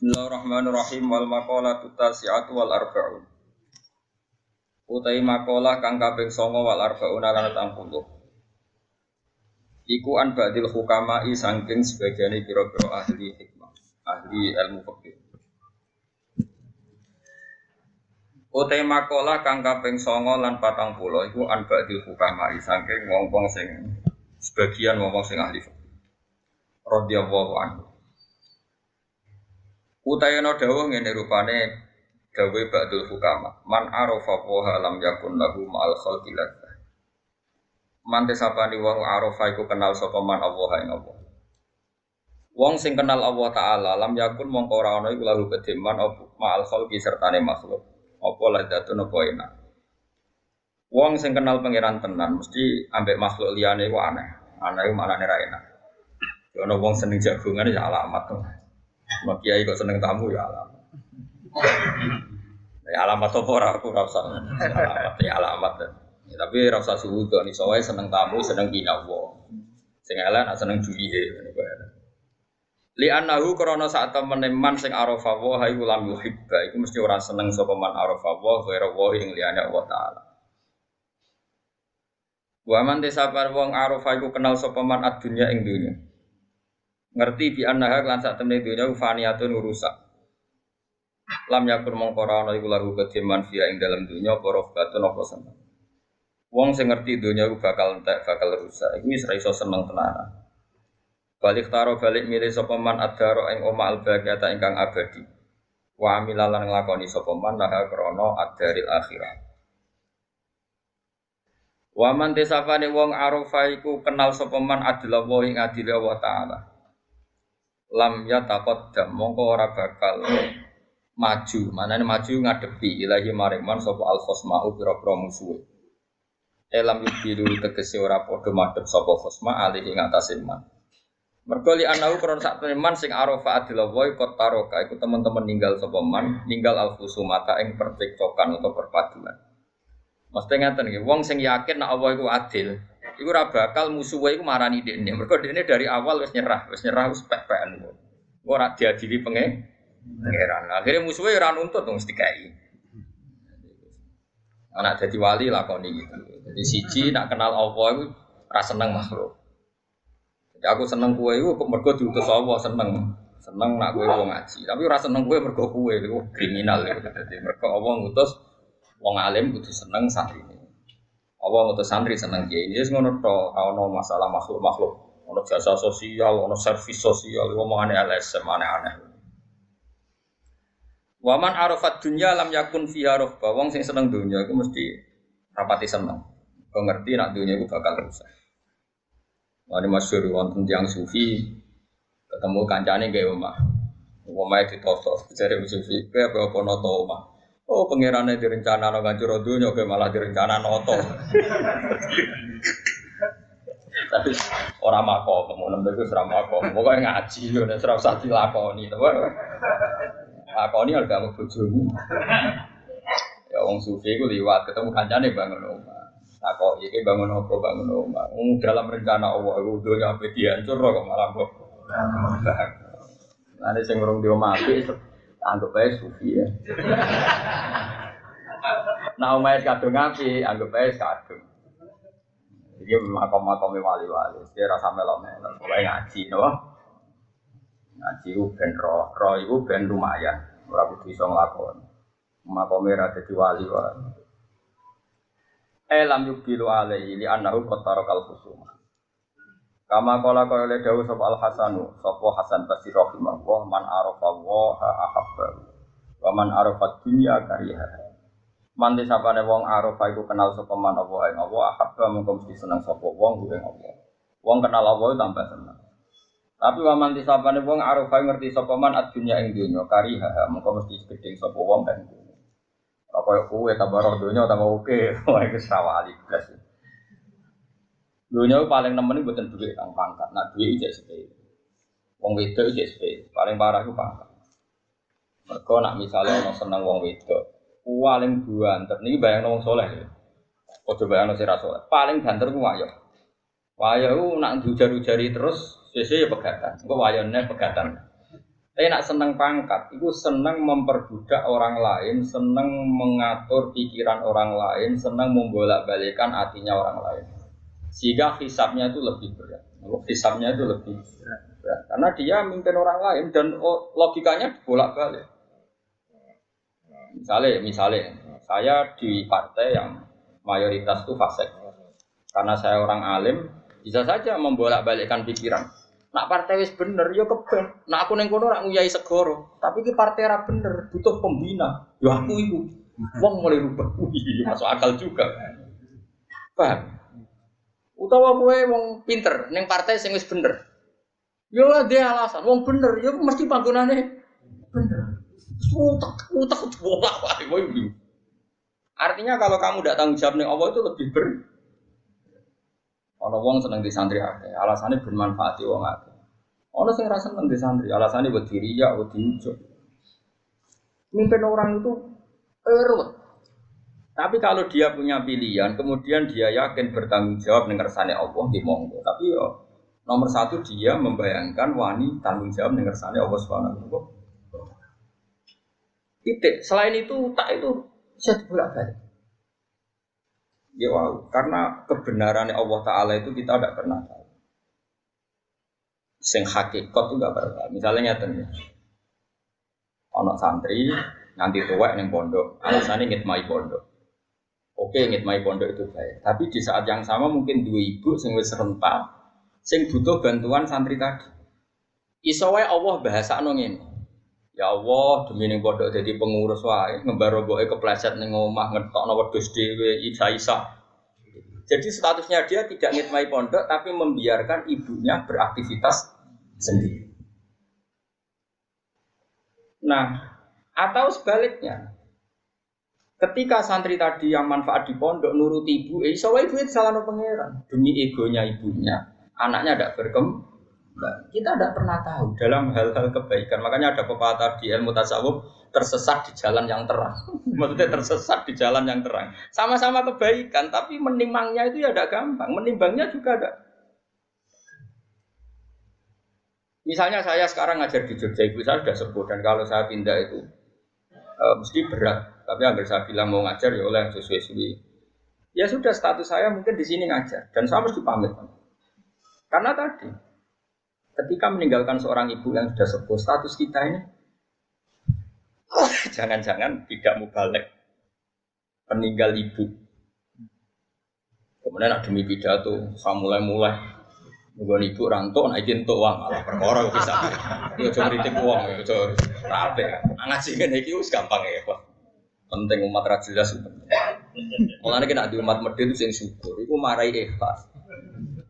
Bismillahirrahmanirrahim wal maqalatu tasi'atu wal arba'un. Utai maqalah kang kaping 9 wal arba'un lan 40. Iku an ba'dil hukama'i saking sebagiane pira-pira ahli hikmah, ahli ilmu fikih. Utai maqalah kang kaping 9 lan 40 iku an ba'dil hukama'i saking wong-wong sing sebagian wong sing ahli fikih. Radhiyallahu anhu. Utayana dawuh ngene rupane dawuh ba'dul hukama. Man arafa wa lam yakun lahu ma'al khalqi ladza. Man tesapani wong arafa iku kenal sapa man Allah ing Allah. Wong sing kenal Allah taala lam yakun mongko ora ana iku lahu kedeman ma'al khalqi sertane makhluk. Apa ladzatun apa enak. Wong sing kenal pangeran tenan mesti ambek makhluk liyane iku aneh. Aneh iku maknane ra enak. Ono wong seneng jagongan ya alamat to. Mak kiai kok seneng tamu ya alamat. Ya alamat apa ora aku ora usah. Alamat ya alamat. Ya, tapi ora usah suwudon iso wae seneng tamu, seneng kinawa. Sing elek nak seneng duwihe ngono kuwi. Li annahu krana sak temene man sing arafa wa hayu lam yuhibba iku mesti ora seneng sapa man arafa wa ghairu wa ing liyane Allah taala. Wa man tisapar wong arafa iku kenal sapa man ad-dunya ing dunya. Ngerti bi annaha lan sak temene dunya faniyatun rusak. Lam yakun mongko ora ana iku lagu kedeman fiya ing dalam dunya apa rofatun apa seneng. Wong sing ngerti dunya iku bakal entek, bakal rusak. Iku wis ra iso seneng tenanan. Balik taro balik milih sapa man adaro ing oma al-baqiyata ingkang abadi. Wa amilalan nglakoni sapa man laha krana ad-daril akhirah. Wa man tesapane wong arafa iku kenal sapa man adillah ing adile Allah taala. Lam yataqaddam mongko ora bakal maju, manane maju ngadepi ilahi maring man sapa al-khosma'u pira-pira musuhe. Elam yubilu tegese ora padha madhep sapa khosma alih ing atase man. Mergo li anahu kron sak teman sing arafa adillah wa qattaroka iku teman-teman ninggal sapa man, ninggal al-khusumata ing percekcokan atau perpaduan. Mesti ngaten nggih, wong sing yakin nek Allah iku adil, iku ora bakal musuhe iku marani dekne. Mergo dekne dari awal wis nyerah wis pek-pekan. Ora diadili pangeran. Akhire musuhe ora nuntut wong mesti kae. Anak dadi wali lakoni gitu. Jadi siji nak kenal Allah iku ora seneng makhluk. Jadi aku seneng kowe iku mergo diutus Allah seneng. Seneng nak kowe wong ngaji. Tapi ora seneng kowe mergo kowe iku kriminal iku. Dadi mergo Allah ngutus wong alim kudu seneng santrine. Allah ngutus santri seneng kiai. Wis ngono tok, ana masalah makhluk-makhluk, ana jasa sosial, ana servis sosial, omongane LSM aneh-aneh. Waman arafat dunya lam yakun fiha rafba. Wong sing seneng dunya iku mesti rapati seneng. Kok ngerti nak dunya iku bakal rusak. Wani masyhur wonten tiyang sufi ketemu kancane gawe omah. Omahe ditoto, jare sufi, "Kowe apa noto omah?" Oh, pangerane direncanakno kanjur donya kowe malah direncanakno to. Tapi ora makom, ngono iku ora makom. Pokoke ngaji yo nek ora usah dilakoni, to. Lakoni harga bojomu. Ya wong sufi iku liwat ketemu kancane bangun omah. Takoki iki bangun apa bangun omah. Dalam rencana Allah iku donya ape dihancur kok malah kok. Ane sing urung di omah apik anggap ae sufi ya. Nah omahe kadung api, anggap ae kadung. Iki makom-makome wali-wali, dia rasa melok-melok, pokoke ngaji no. Ngaji ku ben roh iku ben lumayan, ora kudu iso nglakoni. Makome ra dadi wali wae. Lam yubilu alaihi li annahu qattarakal khusuma. Kama qala qala dawuh sapa al-Hasanu, sapa Hasan Basri rahimahullah man arafa wa ahabba wa man arafa dunya kariha. Man disapane wong arafa iku kenal sapa man apa ing Allah ahabba mengko mesti seneng sapa wong ing Allah. Wong kenal Allah tambah seneng. Tapi wa man disapane wong arafa ngerti sapa man ad-dunya ing dunya kariha mengko mesti gedhe sapa wong ing dunya. Apa kowe tambah roh dunya tambah oke, wae wis rawali blas. Dunia paling nemen itu bukan duit kang pangkat, nak duit ijek sepele. Wong wedok ijek sepele, paling parah itu pangkat. Mereka nak misalnya orang seneng wong wedok, paling banter. Ini bayang wong soleh ya. Ojo bayang si rasoleh. Paling banter itu wayo. Wayo itu nak diujar-ujari terus, sese ya pegatan. Enggak wayonnya pegatan. Tapi nak seneng pangkat, itu seneng memperbudak orang lain, seneng mengatur pikiran orang lain, seneng membolak-balikan hatinya orang lain. Sehingga hisabnya itu lebih berat. Hisabnya itu lebih berat. Karena dia mimpin orang lain dan logikanya bolak-balik. Misalnya, saya di partai yang mayoritas itu fasik. Karena saya orang alim, bisa saja membolak-balikkan pikiran. Nak partai wis bener, yo keben. Nak aku ning kono ora nguyai segoro, tapi ki partai ra bener, butuh pembina. Yo aku iku. Wong mulai rubah. Masuk akal juga. Paham? Utawa kowe wong pinter ning partai sing wis bener. Yo dia alasan, wong bener, yo mesti panggonane bener. Utak bolak wae kowe. Artinya kalau kamu tidak tanggung jawab ning Allah itu lebih ber. Ono wong seneng di santri akeh, alasane ben manfaati wong akeh. Ono sing ra seneng di santri, alasane wedi riya, wedi ujug. Mimpin orang itu ruwet. Tapi kalau dia punya pilihan, kemudian dia yakin bertanggung jawab ning kersane Allah, nggih monggo. Tapi yo nomor satu dia membayangkan wani tanggung jawab ning kersane Allah Subhanahu wa taala. Titik. Selain itu tak itu bisa dibolak-balik. Ya wow, karena kebenaran Allah Ta'ala itu kita tidak pernah tahu. Sing hakikat itu tidak pernah tahu. Misalnya nyata anak santri nanti tuwek ning pondok, alasannya ngitmai pondok. Oke, ngitmai pondok itu baik. Tapi di saat yang sama mungkin dua ibu sing wis rentak, sing butuh bantuan santri tadi. Iso wae Allah bahasakno ngene. Ya Allah, demi ning pondok dadi pengurus wae, ngembar roboke kepleset ning omah ngetokno wedhus dhewe isa-isa. Jadi statusnya dia tidak ngitmai pondok tapi membiarkan ibunya beraktivitas sendiri. Nah, atau sebaliknya. Ketika santri tadi yang manfaat di pondok nurut ibu, iso wae ibu salahno pangeran. Demi egonya ibunya, anaknya tidak berkembang. Kita tidak pernah tahu dalam hal-hal kebaikan. Makanya ada pepatah di ilmu tasawuf, tersesat di jalan yang terang. Maksudnya tersesat di jalan yang terang. Sama-sama kebaikan, tapi menimangnya itu ya tidak gampang. Menimbangnya juga ada. Misalnya saya sekarang ngajar di Jogja, ibu saya sudah sepuh. Dan kalau saya pindah itu mesti berat. Tapi agar saya bilang mau ngajar ya oleh sesuai-sesuai. Ya sudah, status saya mungkin di sini ngajar. Dan saya mesti pamit. Karena tadi ketika meninggalkan seorang ibu yang sudah sepuh, status kita ini jangan-jangan tidak mubalek peninggal ibu. Kemudian ada demi pidato, saya mulai nungguan ibu rantau, naikin tuh wah malah perkara bisa. Yo coba kritik uang, yo coba rapi. Ngaji kan iki wis gampang ya, Pak. Penting umat ra jelas. Mulane kena di umat medhit sing syukur, iku marai ikhlas.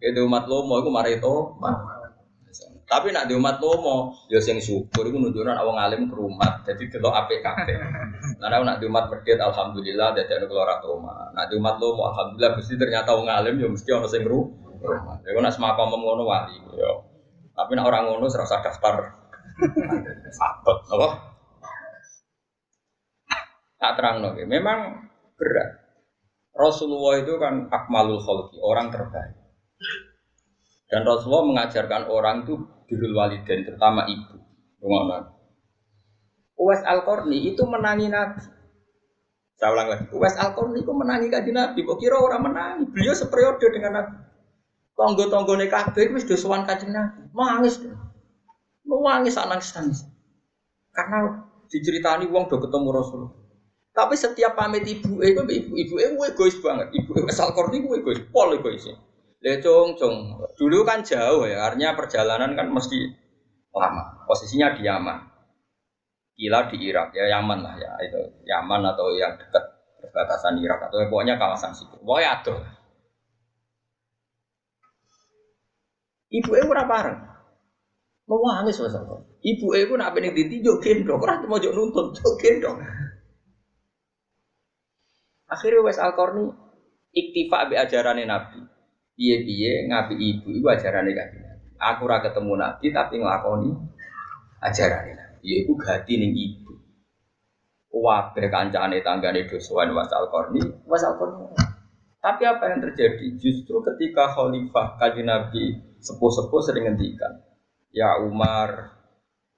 Itu umat lomo iku marai tobat. Tapi nak di umat lomo, ya sing syukur itu nunjukkan awang alim kerumat, jadi delok apik kabeh. Karena nak di umat medhit alhamdulillah dadi ana keluar toma. Nak di umat lomo alhamdulillah mesti ternyata wong alim ya mesti ana sing kerumat. Ya nak semakam ngono wali ya. Tapi nak orang ngono ora usah daftar. Sabet apa? Tak terangno nggih. Memang berat. Rasulullah itu kan akmalul khalqi, orang terbaik. Dan Rasulullah mengajarkan orang itu birrul walidain, terutama ibu. Uwais Al-Qarni itu menangi Nabi. Saya ulang lagi, Uwais Al-Qarni itu menangi kanjeng Nabi. Kok kira orang menangi? Beliau seperiode dengan Nabi. Tonggo-tonggone kabeh wis do sowan kanjeng Nabi. Nangis. Nangis nangis. Karena diceritani wong do ketemu Rasul. Tapi setiap pamit ibu egois banget. Ibu Uwais Al-Qarni ku egois, pol egois. Lecong, dulu kan jauh ya, artinya perjalanan kan mesti lama. Posisinya di Yaman, Kila di Irak ya, Yaman lah ya, itu Yaman atau yang dekat perbatasan Irak atau pokoknya kawasan situ. Pokoknya ada. Ibu ora bareng, mau nangis masalah. Ibu nak pengen ditinjau gendong, orang mau jauh nuntun gendong. Akhirnya Uwais Al-Qarni iktifa be ajarane Nabi. Piye-piye ngapi ibu itu ajarane kanjeng Nabi. Aku ora ketemu Nabi tapi nglakoni ajarane Nabi. Iku gati ning ibu. Kabeh kancane tanggane dosowan Uwais Al-Qarni. Tapi apa yang terjadi? Justru ketika khalifah kanjeng Nabi sepuh-sepuh sering ngendikan, "Ya Umar,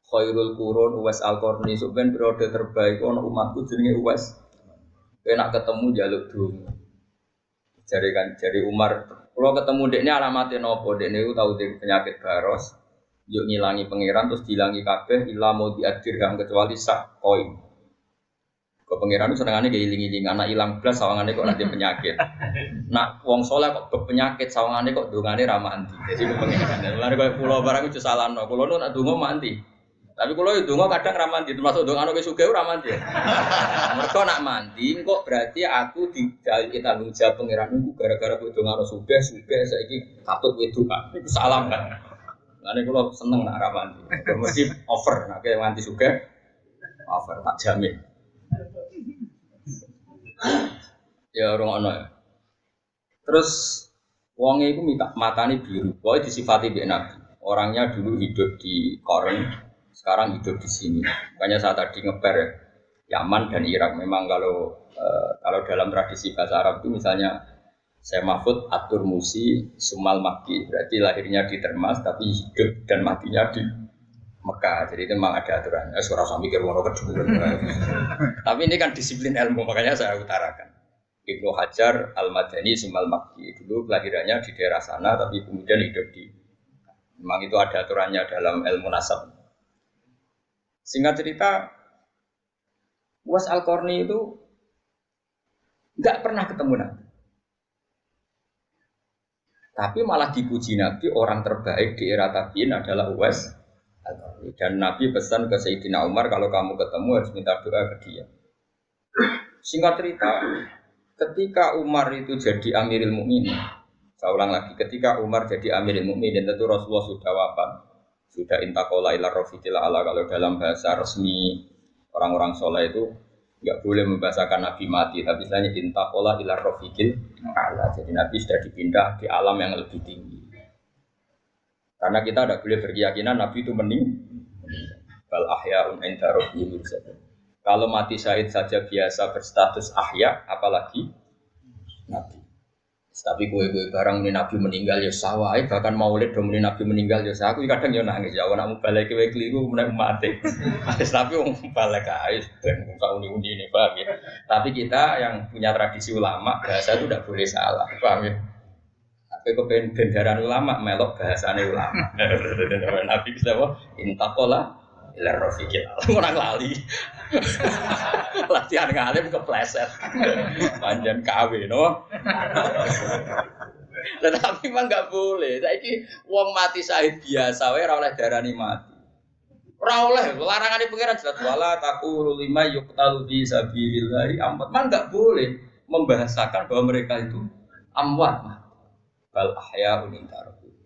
khairul qurun Uwais Al-Qarni sampeyan periode terbaik ana umatku jenenge Uwais. Enak ketemu njaluk donga. Jari Umar, kalau ketemu dekne alamatnya nopo, dekne itu tahu dek penyakit baros, yuk ngilangi pangeran terus dilangi kabeh, ilah mau diadirkan kecuali sak koin. Kau pangeran itu senengannya kayak iling-iling, anak hilang belas sawangannya kok nanti penyakit. Nak wong soleh kok berpenyakit sawangannya kok dongane ramah anti. Jadi pangeran, lalu kalau pulau barang itu salah no, pulau nu nak dongo manti. Tapi kalau itu dongo kadang ramah anti, termasuk dongo anu kesuge ramah anti. Mereka nak mandi, kok berarti aku dicari tanggung jawab pangeran itu gara-gara aku dongo anu suge, saya ini katut itu kan, itu salah kan. Lalu kalau seneng nak ramah anti, mesti over, nak kayak mandi suge, over tak jamin. Ya orang ono ya. Terus wongnya itu minta matanya biru. Pokoknya disifati mbek Nabi. Orangnya dulu hidup di Koren, sekarang hidup di sini. Makanya saya tadi ngeper ya, Yaman dan Irak. Memang kalau dalam tradisi bahasa Arab itu misalnya saya Mahfud Atur Musi Sumal Makki, berarti lahirnya di Termas tapi hidup dan matinya di Mekah, jadi itu memang ada aturan. Suara sambil mikir wono kedua. Tapi ini kan disiplin ilmu, makanya saya utarakan. Ibnu Hajar Al-Madani Sumal Makki dulu kelahirannya di daerah sana, tapi kemudian hidup di. Memang itu ada aturannya dalam ilmu nasab. Singkat cerita, Uwais Al-Qarni itu nggak pernah ketemu Nabi, tapi malah dipuji Nabi orang terbaik di era tabi'in adalah Uwais. Dan Nabi pesan ke Sayyidina Umar kalau kamu ketemu harus minta doa ke dia. Singkat cerita, ketika Umar itu jadi Amirul Mukminin, saya ulang lagi, ketika Umar jadi Amirul Mukminin tentu Rasulullah sudah wafat, sudah intaqala ila rafiqil ala. Kalau dalam bahasa resmi orang-orang soleh itu nggak boleh membahasakan Nabi mati, tapi istilahnya intaqala ila rafiqil ala. Jadi Nabi sudah dipindah di alam yang lebih tinggi. Karena kita tidak boleh berkeyakinan Nabi itu meninggal. Bal ahya'un 'inda rabbihim yurzaqun. Kalau mati syahid saja biasa berstatus ahya, apalagi Nabi. Tapi gue barang ini Nabi meninggal ya sawah, bahkan maulid do muni Nabi meninggal ya aku kadang ya nangis ya anakmu balik kowe keliru menek mati. Tapi wong balik ae ben kok uni-uni ini paham ya. Tapi kita yang punya tradisi ulama bahasa itu tidak boleh salah, paham ya. Tapi kepen bendaran ulama melok bahasane ulama. Nabi bisa apa? Intaqala ila rafiqil orang lali. Latihan ngalim kepleset. Panjen KW no. Tetapi memang enggak boleh. Saiki wong mati syahid biasa wae ora oleh darani mati. Ora oleh larangane pangeran jelas wala taqulu lima yuqtalu fi sabilillah amwat. Memang enggak boleh membahasakan bahwa mereka itu amwat. Bal ahya'un 'inda rabbihim.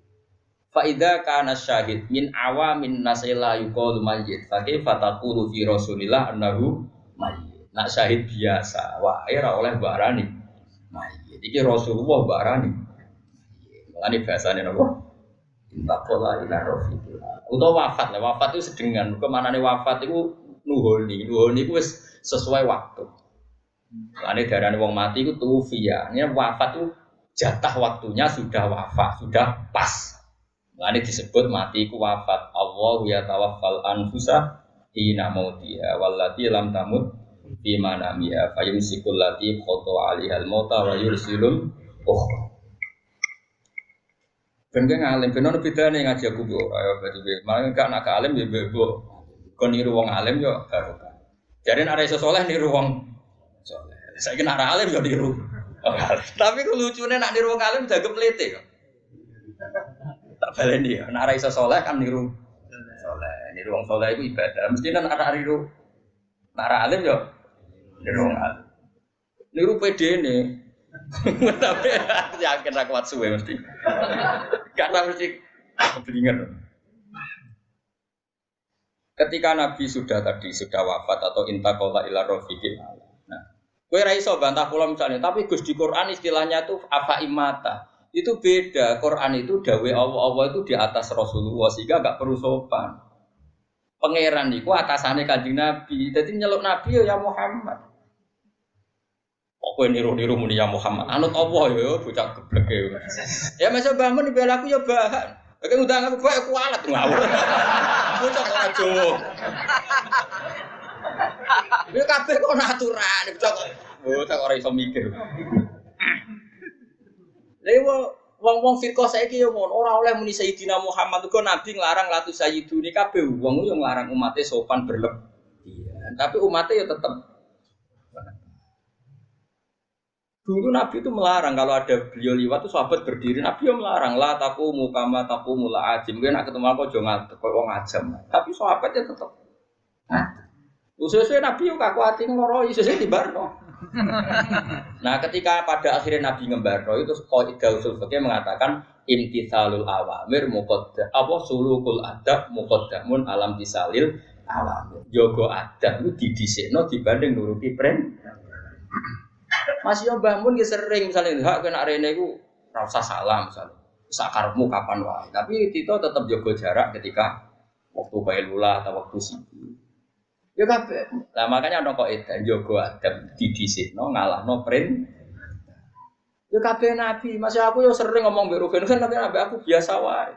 Fa idza kana syahid min awamin nasila yuqalu mayyit fa kaifa taqulu fi rasulillah annahu mayyit. Nak syahid biasa wae ora oleh barani mayyit. Iki Rasulullah barani. Mulane bahasane napa? Intaqala ila rafiqillah. Utawa wafat. Wafat itu sedengan. Kemanane wafat itu nuhoni. Nuhoni itu wis sesuai waktu. Mulane darane wong mati iku tufiya. Ini wafat itu jatah waktunya sudah wafat, sudah pas. Ini disebut mati ku wafat. Allahu yatawaffal anfusa hina mautiha wallati lam tamut fi manamiha fayumsikul lati qata 'alaihal mauta wa yursilul ukhra. Ben ngalim ben ono bedane ngaji aku kok ayo berarti malah gak nak alim ya bebo. Kon niru wong alim yo barokah. Jare nek ora iso saleh niru wong saleh. Saiki nek ora alim yo niru. Tapi lucunya nak niru wong alim jago pelite kok. Tak baleni ya, nak ra iso saleh kan niru saleh. Niru wong saleh iku ibadah. Mesti nek ana niru nak ra alim yo niru wong alim. Niru pedene. Tapi yakin ra kuat suwe mesti. Karena mesti keblinger. Ketika Nabi sudah wafat atau intaqala ila rafiqil ala. Kowe ra iso bantah kula misalnya, tapi Gus di Quran istilahnya itu afa imata. Itu beda. Quran itu dawe Allah itu di atas Rasulullah sehingga enggak perlu sopan. Pangeran niku atasane Kanjeng Nabi. Dadi nyeluk Nabi ya Muhammad. Kok kowe niru-niru muni ya Muhammad. Anut Allah ya bocah geblek. Ya masa bangun dibela aku ya bahan. Oke ngundang aku kowe kualat ngawur. Bocah ora Jawa. Ya kabeh kok aturan, bocah ora iso mikir. Lha wong-wong firqah saiki yo ngono, ora oleh muni Sayyidina Muhammad kok nabi nglarang latu sayyiduni kabeh wong yo nglarang umate sopan berlebihan. Tapi umate yo tetep. Dulu Nabi itu melarang kalau ada beliau liwat itu sahabat berdiri, Nabi yang melarang la taqumu kama taqumul ajim. Kowe nek ketemu aku aja ngadeg koyo wong ajam. Tapi sahabatnya tetep. Ususnya Nabi yo kaku ati ngloroi sesuk dibarno. Nah, ketika pada akhirnya Nabi ngembarno itu qaidah usul fikih mengatakan imtitsalul awamir muqaddam apa sulukul adab muqaddamun alam tisalil awamir. Jogo adab itu didhisikno dibanding nuruti perintah. Mas yo Mbah Mun ki sering misale hak kena rene iku ora usah salam misale. Sakarepmu kapan wae. Tapi Tito tetap jaga jarak ketika waktu bailula atau waktu sibuk. Ya kabeh. Lah makanya ana kok edan jaga adab didhisikno ngalahno print. Ya kabeh nabi, masih aku yo sering ngomong mbek Rugen kan tapi nabi aku biasa wae.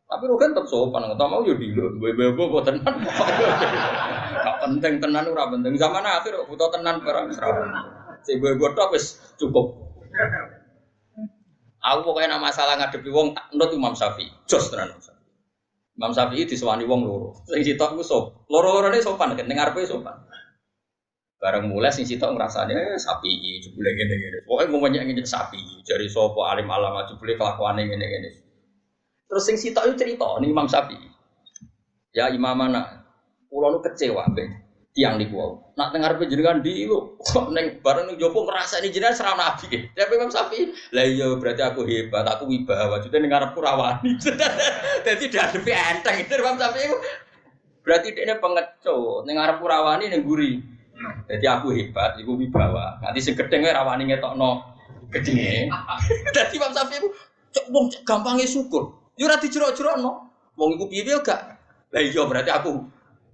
Tapi Rugen tetep sopan, enggak mau yo diluk, bebo kok tenan. Gak penting tenan ora penting. Zaman akhir butuh tenan barang serabun. Sing gue tok wis cukup. Aku pokoknya nama masalah ngadepi wong tak nut Imam Syafi'i. Jos tenan Imam Syafi'i. Imam Syafi'i disewani wong loro. Sing sitok ku sop. Loro-lorone sopan kan ning ngarepe sopan. Bareng mulai sing sitok ngrasane Syafi'i jebule ngene-ngene. Pokoke ngomongnya ngene Syafi'i, jare sapa alim alama jebule kelakuane ngene-ngene. Terus sing sitok itu cerita ning Imam Syafi'i. Ya Imam mana? Kula nu kecewa mbek tiang niku wae. Nak teng arepe jenengan ndi kok ning bareng ning jopo ngrasani jenengan serah nabi. Tapi Imam Syafi'i, lah iya berarti aku hebat, aku wibawa. Maksudnya ning arepku rawani. Dadi diadepi enteng itu Imam Syafi'i. Berarti dekne pengecut, ning arepku rawani ning guri. Dadi aku hebat, iku wibawa. Nanti sing gedeng wae rawani ngetokno gedenge. Dadi Imam Syafi'i cok wong gampange syukur. Yo ora dijero-jerokno. Wong iku piye gak? Lah iya berarti aku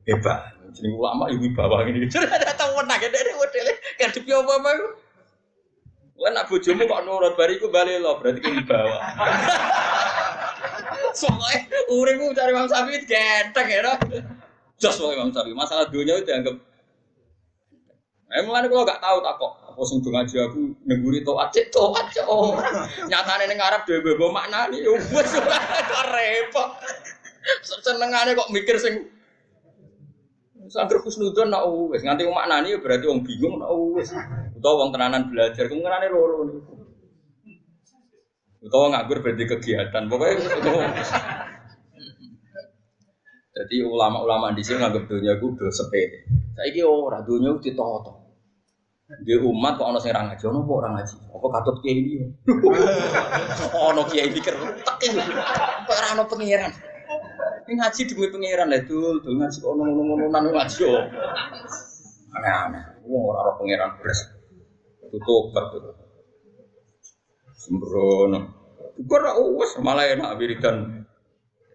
hebat. Jeneng ulama ibu bawa ngene. Ada tau menang ngene modele ngadepi apa-apa iku. Lah nak bojomu kok nurut bariku bali lo berarti ki bawa. Soale uripku cari Imam Syafi'i genteng ya. Jos wae Imam Syafi'i. Masalah dunia itu dianggap. Mulane kula gak tahu tak kok apa sing do ngaji aku nengguri taat cek taat cek. Nyatane ning Arab dhewe mbok maknani yo wis kok repot. Senengane kok mikir sing sangger husnudzon nak wis nganti maknani berarti wong bingung nak wis utawa wong tenanan belajar kemungkinane loro niku utawa nganggur berarti kegiatan pokoke jadi ulama-ulama di sini nganggep dunia ku do sepele saiki ora dunia ku ditata di umat kok ana sing ra ngaji ono apa ora ngaji apa katut kiai iki ono kiai pikir tak kok ora ono pangeran. Ini ngaji demi pangeran lah dul ngaji kok ngono-ngononan ngaji yo. Aneh-aneh. Wong ora ora pangeran blas. Tutup betul. Sembrono. Ukur wis malah enak wiridan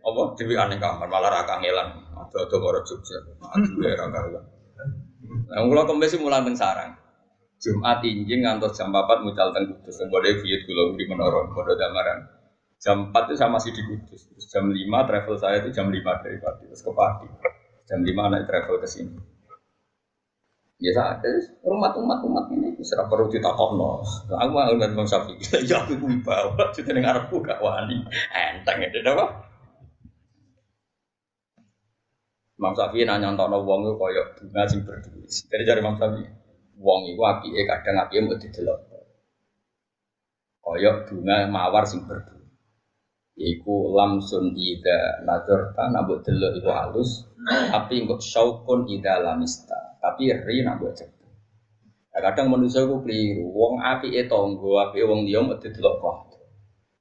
apa dewi aneh kamar malah ra kangelan. Ado-ado karo Jogja. Aduh ora karuan. Lah kula kembesi mulang teng sarang. Jumat injing ngantos jam 4 mucal teng Kudus. Mbode buyut kula di menara padha damaran. Jam 4 itu saya masih di Kudus. Terus jam 5 travel saya itu jam 5 dari Pati. Terus ke Pati. Jam 5 naik travel ke sini. Biasa ada umat ini. Serap perlu ditakohno. Aku mau ngeliat Bang Syafi'i. Ya aku wibawa. Jadi ngarepku gak wani. Enteng itu apa? Bang Syafi'i nanya nonton wong itu kayak bunga sing berdua. Jadi cari Bang Syafi'i. Wong itu apike kadang apike mau didelok. Kayak bunga mawar sing berdua. Iku lamsun ida nazarta nabut delok iku halus tapi engko syaukun ida lamista tapi ri nabut cek. Kadang manusia ku keliru wong apike tangga apike wong liya mesti delok kok.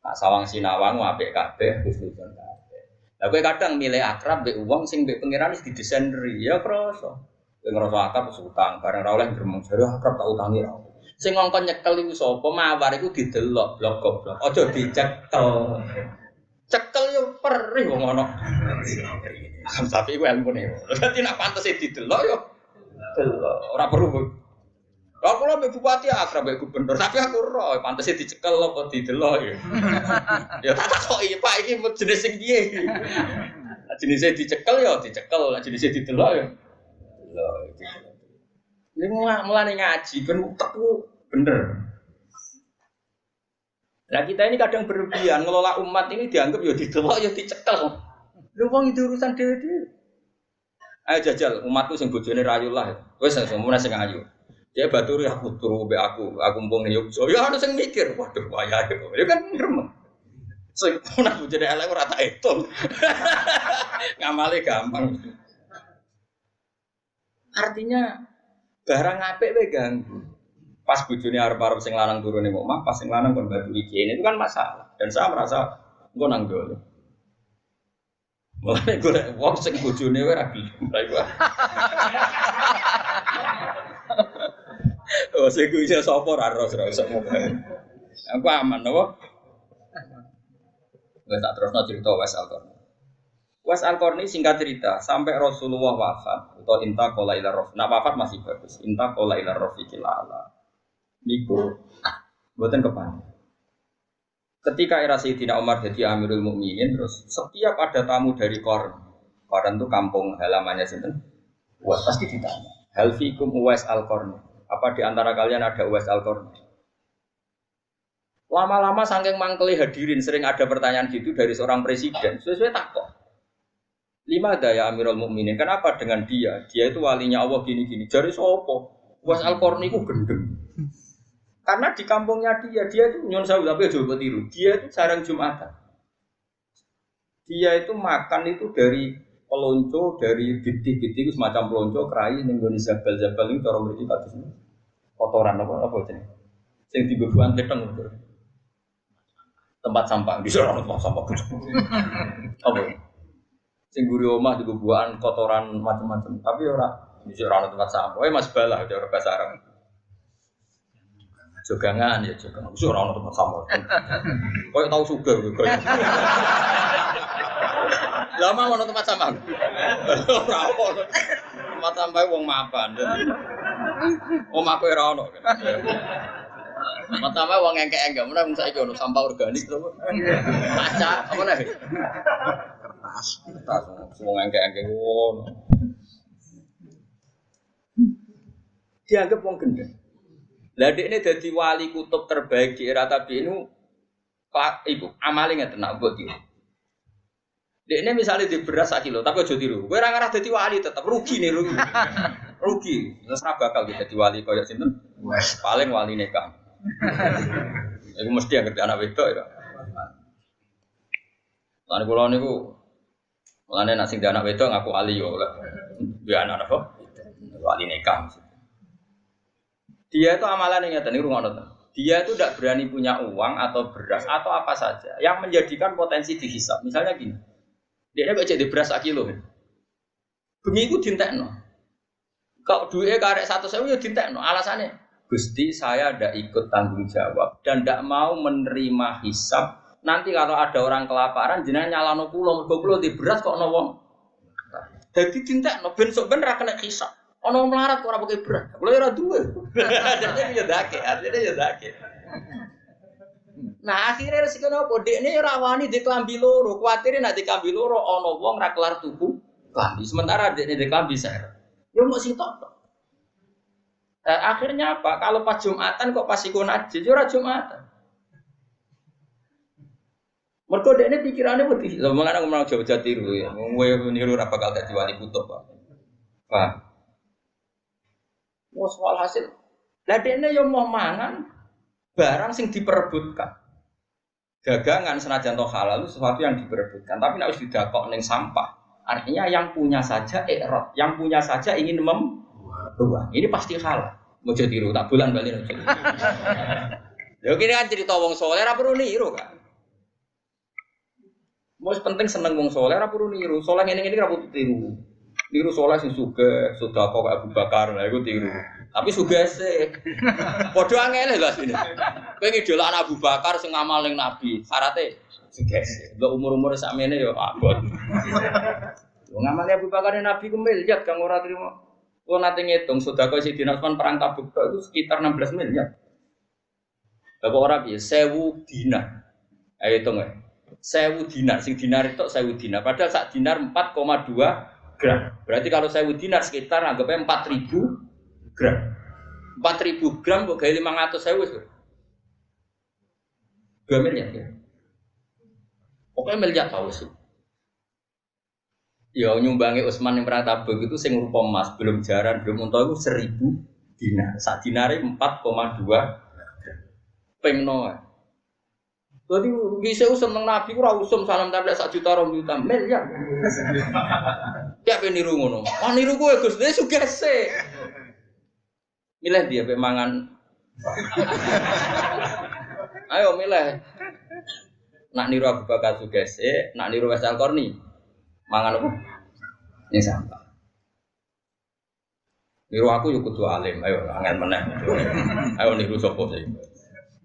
Nah sawang sinawang apik kabeh husnuzon kabeh. Lah kowe kadang milih akrab mbek wong sing mbek pangeran wis didesain ri ya krasa. Kowe ngrasa akrab utang bareng ra oleh gremeng jare akrab tak utangi ra. Sing ngongkon nyekel iku sapa mawar iku didelok blok goblok. Aja dicekel. Cekel yo perih wong ana. Tapi iku ilmune. Dadi nek pantes didelok yo delok. Ora perlu Lah kula mbek bupati akrab mbek gubernur, tapi aku ora pantese dicekel apa didelok ya. Ya tak takoki, Pak iki jenis sing piye iki? Lah jenise dicekel ya dicekel, lah jenise didelok ya. Delok iki. Ini mulane ngaji ben utekku bener. Nah kita ini kadang berlebihan ngelola umat ini dianggap ya didelok ya dicekel. Lha wong itu urusan dhewe-dhewe. Ayo jajal umatku sing bojone rayu lah. Wis semono sing ayu. Dia baturi aku turu be aku mpung ning Yogyakarta. Ya ana sing mikir, waduh wayahe kok. Ya kan gremeng. Sing ana bojone elek ora tak etung. Ngamale gampang. Artinya barang apik wae ganggu. Pas bojone arep-arep sing lanang turune kok omah, pas sing lanang kon batu iki. Itu kan masalah. Dan saya merasa engko nang dole. Mulane golek wong sing bojone wae ra gelem. Oh, sing kuwi iso sapa ra ros ra iso. Aku aman apa? Wes tak terusno cerita Wes Al-Qarni. Wes Al-Qarni singkat cerita, sampai Rasulullah wafat atau inta qala ila rafiq. Nah wafat masih bagus. Inta qala ila rafiqil ala. Niku mboten kepan. Ketika era Sayyidina Umar jadi Amirul Mukminin, terus setiap ada tamu dari Qarn itu kampung halamannya sinten? Uwais pasti ditanya. Hal fikum Uwais Al-Qarni. Apa di antara kalian ada Uwais Al-Qarni? Lama-lama saking mangkeli hadirin sering ada pertanyaan gitu dari seorang presiden. Sesuai takut. 5 daya Amirul Mukminin. Kenapa dengan dia? Dia itu walinya Allah gini-gini. Jari sopo? Uwais Al-Qarni ku gendeng. Karena di kampungnya dia itu nyon sewu tapi aja tiru. Dia itu jarang Jumatan. Dia itu makan itu dari pelonco, dari biti-biti itu semacam pelonco, kerai ning nggone zabal-zabal itu cara mriki kados kotoran apa jenenge. Sing dibebuan peteng itu. Tempat sampah, di sana tempat sampah. Apa? Sing guri omah dibebuan kotoran macam-macam, tapi ora di sana tempat sampah. Mas balah cara bahasa Arab. Jogangan ya jogangan. Wis ora ono tempat sampah. Koyo tau sugih koyo. Lama ono tempat sampah. Ora ono. Tempat sampah wong mapan. Omahku ora ono. Tempat sampah wong engke-engke, mun saiki ono sampah organik to. Kaca, apa nek? Kertas. Wong engke-engke ngono. Dianggap wong gendeng. Lah dekne dadi wali kutub terbaik di era tabi'in iku amale ngeten nak mbok tiru. Dekne misale di beras 1 kilo tapi aja tiru. Kowe ora ngarah dadi wali tetep rugi nih rugi. Rugi. Terus ora bakal dadi wali kaya sinten? Paling wali nikah. Iku mesti anggere anak wedok ya. Lan kula niku mulane nek sing anak wedok ngaku wali yo lah. Dia anak apa? Wali nikah. Dia itu amalan yang nyata nih rumah nonton. Dia itu tidak berani punya uang atau beras atau apa saja yang menjadikan potensi dihisap. Misalnya gini, dia baca di beras 1 kilo. Bengi itu dintekno. Kalau duitnya karek 100.000 ya dintekno. Alasannya, Gusti saya tidak ikut tanggung jawab dan tidak mau menerima hisap. Nanti kalau ada orang kelaparan, jenengan nyalano pulau, mergo di beras kok ono wong. Jadi dintekno ben sok ben ra kena hisap. Ono melarat kok ora pakai beras. Kulo ora duwe. Jadi ya dake, artinya ya dake. Nah, akhirnya resiko nopo? Dekne ora wani di klambi loro, kuwatire nek di klambi loro ana wong ra kelar tuku klambi. Sementara dekne di klambi ser. Yo mok sitok. Akhirnya apa? Kalau pas Jumatan kok pas iku najis, yo ora Jumatan. Mergo dekne pikirane wedi. Lha mengane ngomong Jawa tiru ya. Kowe niru ora bakal dadi wali kutub, Pak. Pak. Wes walhasil. Lah dekne yo mau mangan barang sing diperebutkan. Dagangan senajan to halal itu sesuatu yang diperebutkan, tapi nek wis didakok ning sampah, artinya yang punya saja ikrot, yang punya saja ingin membuang. Ini pasti halal. Mau jadi tiru tak bulan bali ojo. Yo kene kan cerita wong saleh ora perlu niru kan. Wis penting seneng wong saleh ora perlu niru. Saleh ngene-ngene ora perlu tiru. Niru saleh sing sugih, sedekah kaya Abu Bakar, lha iku tiru. Tapi sugih sik. Padha angel lho asline. Kowe ngidolakno Abu Bakar sing ngamal ning Nabi, syaraté sugih sik. Lho umur-umur sakmene ya abot. Wong ngamal Abu Bakar ning Nabi ku miliat kang ora trimo. Kalau nanti ngitung sedekah Sayyidina Utsman perang Tabuk itu sekitar 16 miliar. Bapak orang ya 1000 dinar. Ayo hitung ya. 1000 dinar, sing dinar itu 1000 dinar. Padahal sak dinar 4,2 gram. Berarti kalau 1000 dinar sekitar anggapnya 4000 gram. 4000 gram kok gawe 500.000 2 miliar ya. Pokoknya miliar tahu sih. Ya nyumbangi Utsman yang perang Tabuk itu sing rupa emas, belum jaran, belum unta itu 1000 dinar. Sak dinare 4,2 pengno. Jadi bisa seneng Nabi ora usum salam tablet 1 juta 2 juta miliar. Ya ben niru ngono. Wah niru kowe Gus, wis sugese. Milih dia pe mangan. Ayo milih. Nak niru Abu Bakar sugese, nak niru Wes Al-Qarni. Mangan apa? Ini sampah. Niru aku yo kudu alim, ayo angel meneh. Ayo niru sapa sih?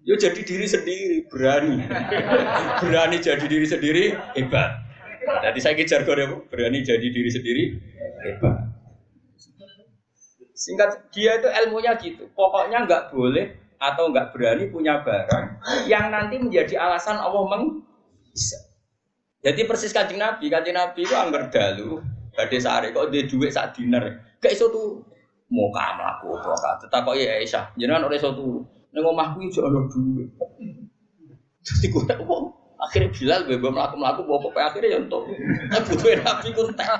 Yo jadi diri sendiri, berani. Berani jadi diri sendiri, hebat. Jadi saya kejar kode berani jadi diri sendiri, hebat. Singkat dia itu ilmunya gitu. Pokoknya nggak boleh atau nggak berani punya barang yang nanti menjadi alasan Allah bisa. Jadi persis Kanjeng Nabi itu angger dalu, badhe sare kok ndek dhuwit sak dinar. Gak iso tuh mau kamlaku apa tetakoki Aisyah, jenengan ora iso tuh. Ning omahku iki ana dhuwit. Terus digolek wong. Akhire Bilal bebo mlaku-mlaku bawa pe akhire ya entuk. Butuhe Nabi ku entek.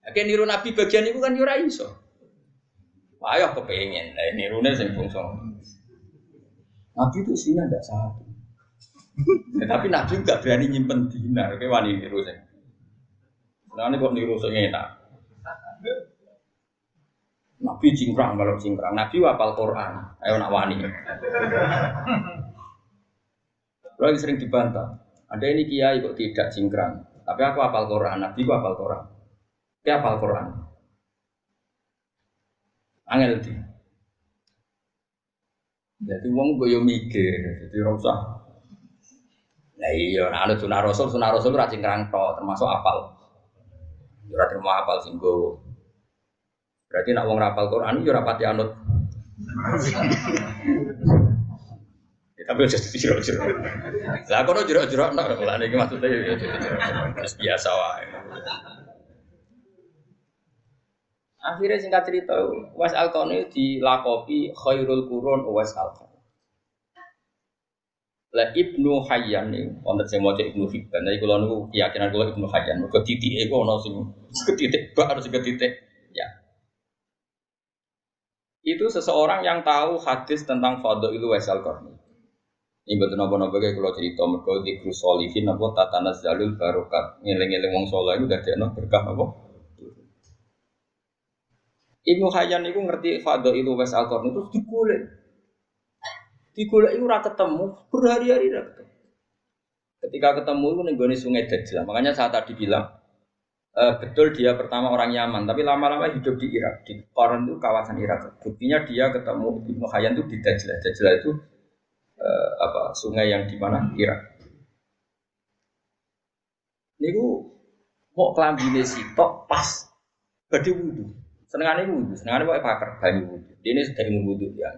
Akhire niru Nabi bagian iku kan yo ora iso. Ayo kepengin. Lah nirune sing bangsa. Nabi itu isinya ndak satu. Tapi Nabi enggak berani nyimpen dinar, kayak wani niru sing. Nah, ini kok niru sing enak. Nabi cingkrang kalau cingkrang. Nabi hafal Quran. Ayo nak wani. Lalu sering dibantah. Ada ini kiai kok tidak cingkrang. Tapi aku hafal Quran. Nabi ku hafal Quran. Dia hafal Quran. Angel di. Jadi wong boyo mikir. Jadi rasa. Nah iya, nah ada sunah rasul ora cingkrang tok, termasuk hafal. Ora terima hafal singgo. Berarti nak wong rapal Quran yo ora pati anut. Tapi aja jero-jero. Lah kono jero-jero nek lha niki maksude yo biasa wae. Akhirnya singkat cerita, Uwais Al-Qarni dilakopi khairul qurun Uwais Al-Qarni. Lah Ibnu Hayyan niku wonten sing maca Ibnu Hibban. Nek kula niku keyakinan kula Ibnu Hayyan mergo titike ku ana sing ketitik bak harus ketitik ya. Itu seseorang yang tahu hadis tentang fadhail Uwais Al-Qarni. Ini betul napa-napa kayak kalau cerita mergo dzikru sholihin apa tatanazzalul barokat. Ngeling-eling wong saleh iku dadekno berkah apa? Ibnu Hayyan itu ngerti fadhail Uwais Al-Qarni itu digolek. Digolek itu ora ketemu, berhari-hari ora ketemu. Ketika ketemu itu ning gone Sungai Dajjal. Makanya saya tadi bilang betul dia pertama orang Yaman, tapi lama-lama hidup di Irak. Di Qaran itu kawasan Irak. Buktinya dia ketemu Ibnu Hayyan itu di Dajjal. Dajjal itu sungai yang di mana? Irak. Niku mau klambine sitok pas badhe wudu. Senengane wudu, senengane pokoke pakar banyu wudu. Dene sedang wudu ya.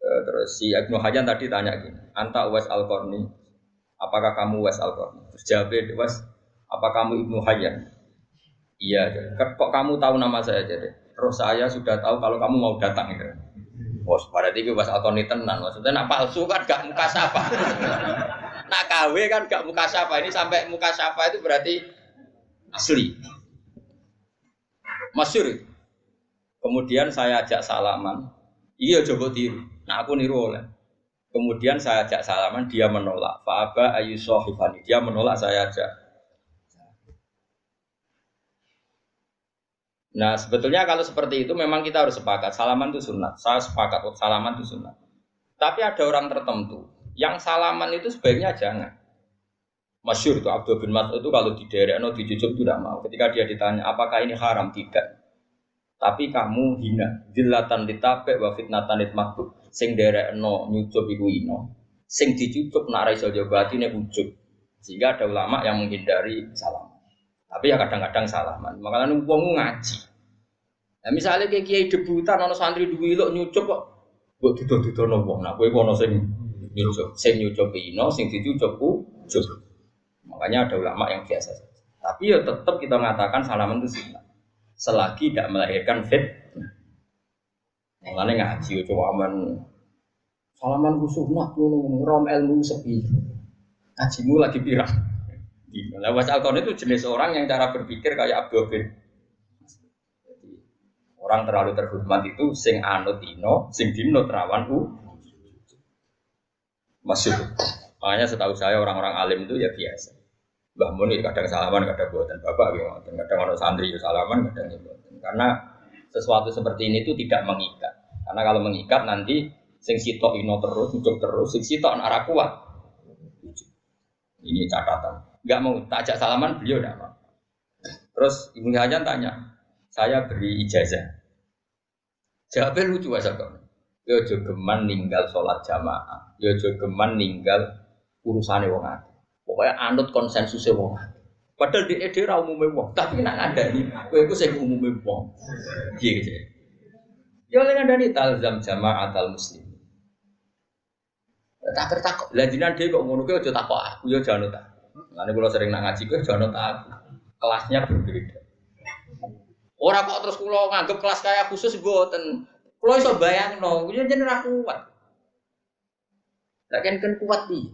Terus si Ibnu Hayyan tadi tanya gini, "Anta Uwais Al-Qarni? Apakah kamu Uwais Al-Qarni?" Terus jawabnya, "Uwais, apa kamu Ibnu Hayyan?" "Iya." "Kok kamu tahu nama saya?" Jadi, "Terus saya sudah tahu kalau kamu mau datang itu." "Oh, berarti itu Uwais Al-Qarni tenan." Maksudnya nak palsu kan gak muka syafa. Nak KW kan gak muka syafa. Ini sampai muka syafa itu berarti asli. Masyhur. Kemudian saya ajak salaman. Iya coba tiru. Nah aku niru oleh. Kemudian saya ajak salaman, dia menolak. Fa'aba ayyusohifani. Dia menolak, saya ajak. Nah sebetulnya kalau seperti itu memang kita harus sepakat. Salaman itu sunat. Saya sepakat, salaman itu sunat. Tapi ada orang tertentu yang salaman itu sebaiknya jangan. Masyhur itu Abdul bin Mas'ud itu kalau di daerah dijujuk itu tidak mau. Ketika dia ditanya apakah ini haram, tidak. Tapi kamu hina, dilatan ditabek wa fitnatan ditmakbub. Sing derekno nyucup iku ino. Sing dicucup nak ra iso jawab atine ujug. Sehingga ada ulama yang menghindari salam. Tapi ya kadang-kadang salaman. Makanya wong ngaji. Nah, misalnya kayak kiai debutan ana santri duwe ilok nyucup kok mbok dudu-dudono wong. Nah, kowe ana sing nyucup, sing nyucup ino, sing dicucup ucup. Makanya ada ulama yang biasa saja. Tapi ya tetap kita mengatakan salaman itu sunnah. Selagi tidak melahirkan fitnah. Makanya ngaji coba aman. Salaman ku sunnah ngono rom ilmu sepi. Ngajimu lagi pirang. Lah wasal itu jenis orang yang cara berpikir kayak Abdul bin. Orang terlalu terhormat itu sing anut ino, sing dinut rawan masuk. Makanya setahu saya orang-orang alim itu ya biasa. Mbah Mun kadang salaman, kadang buatan bapak, kadang orang santri salaman, kadang buatan. Karena sesuatu seperti ini itu tidak mengikat. Karena kalau mengikat nanti sing sitok ino terus, ujuk terus, sing sitok arah kuat. Ini catatan. Enggak mau tajak salaman beliau enggak mau. Terus Ibu Hajan tanya, saya beri ijazah. Jawabnya lucu aja kok. Yo jogeman ninggal sholat jamaah, yo jogeman ninggal urusane wong akeh. Pokoknya anut konsensusnya wong. Padahal di ide ra umume wong, tapi nek ngandani kowe iku sing umume wong. Piye gitu. Ya oleh ngandani talzam jama'atal muslim. Tak tertakok. Lah jinan dhewe kok ngono kowe aja takok aku ya janut tak. Lane kula sering nak ngaji kowe janut aku. Kelasnya berbeda. Ora kok terus kula nganggep kelas kaya khusus mboten. Kula iso bayangno, kuwi jeneng ra kuat. Lah kan kuat piye?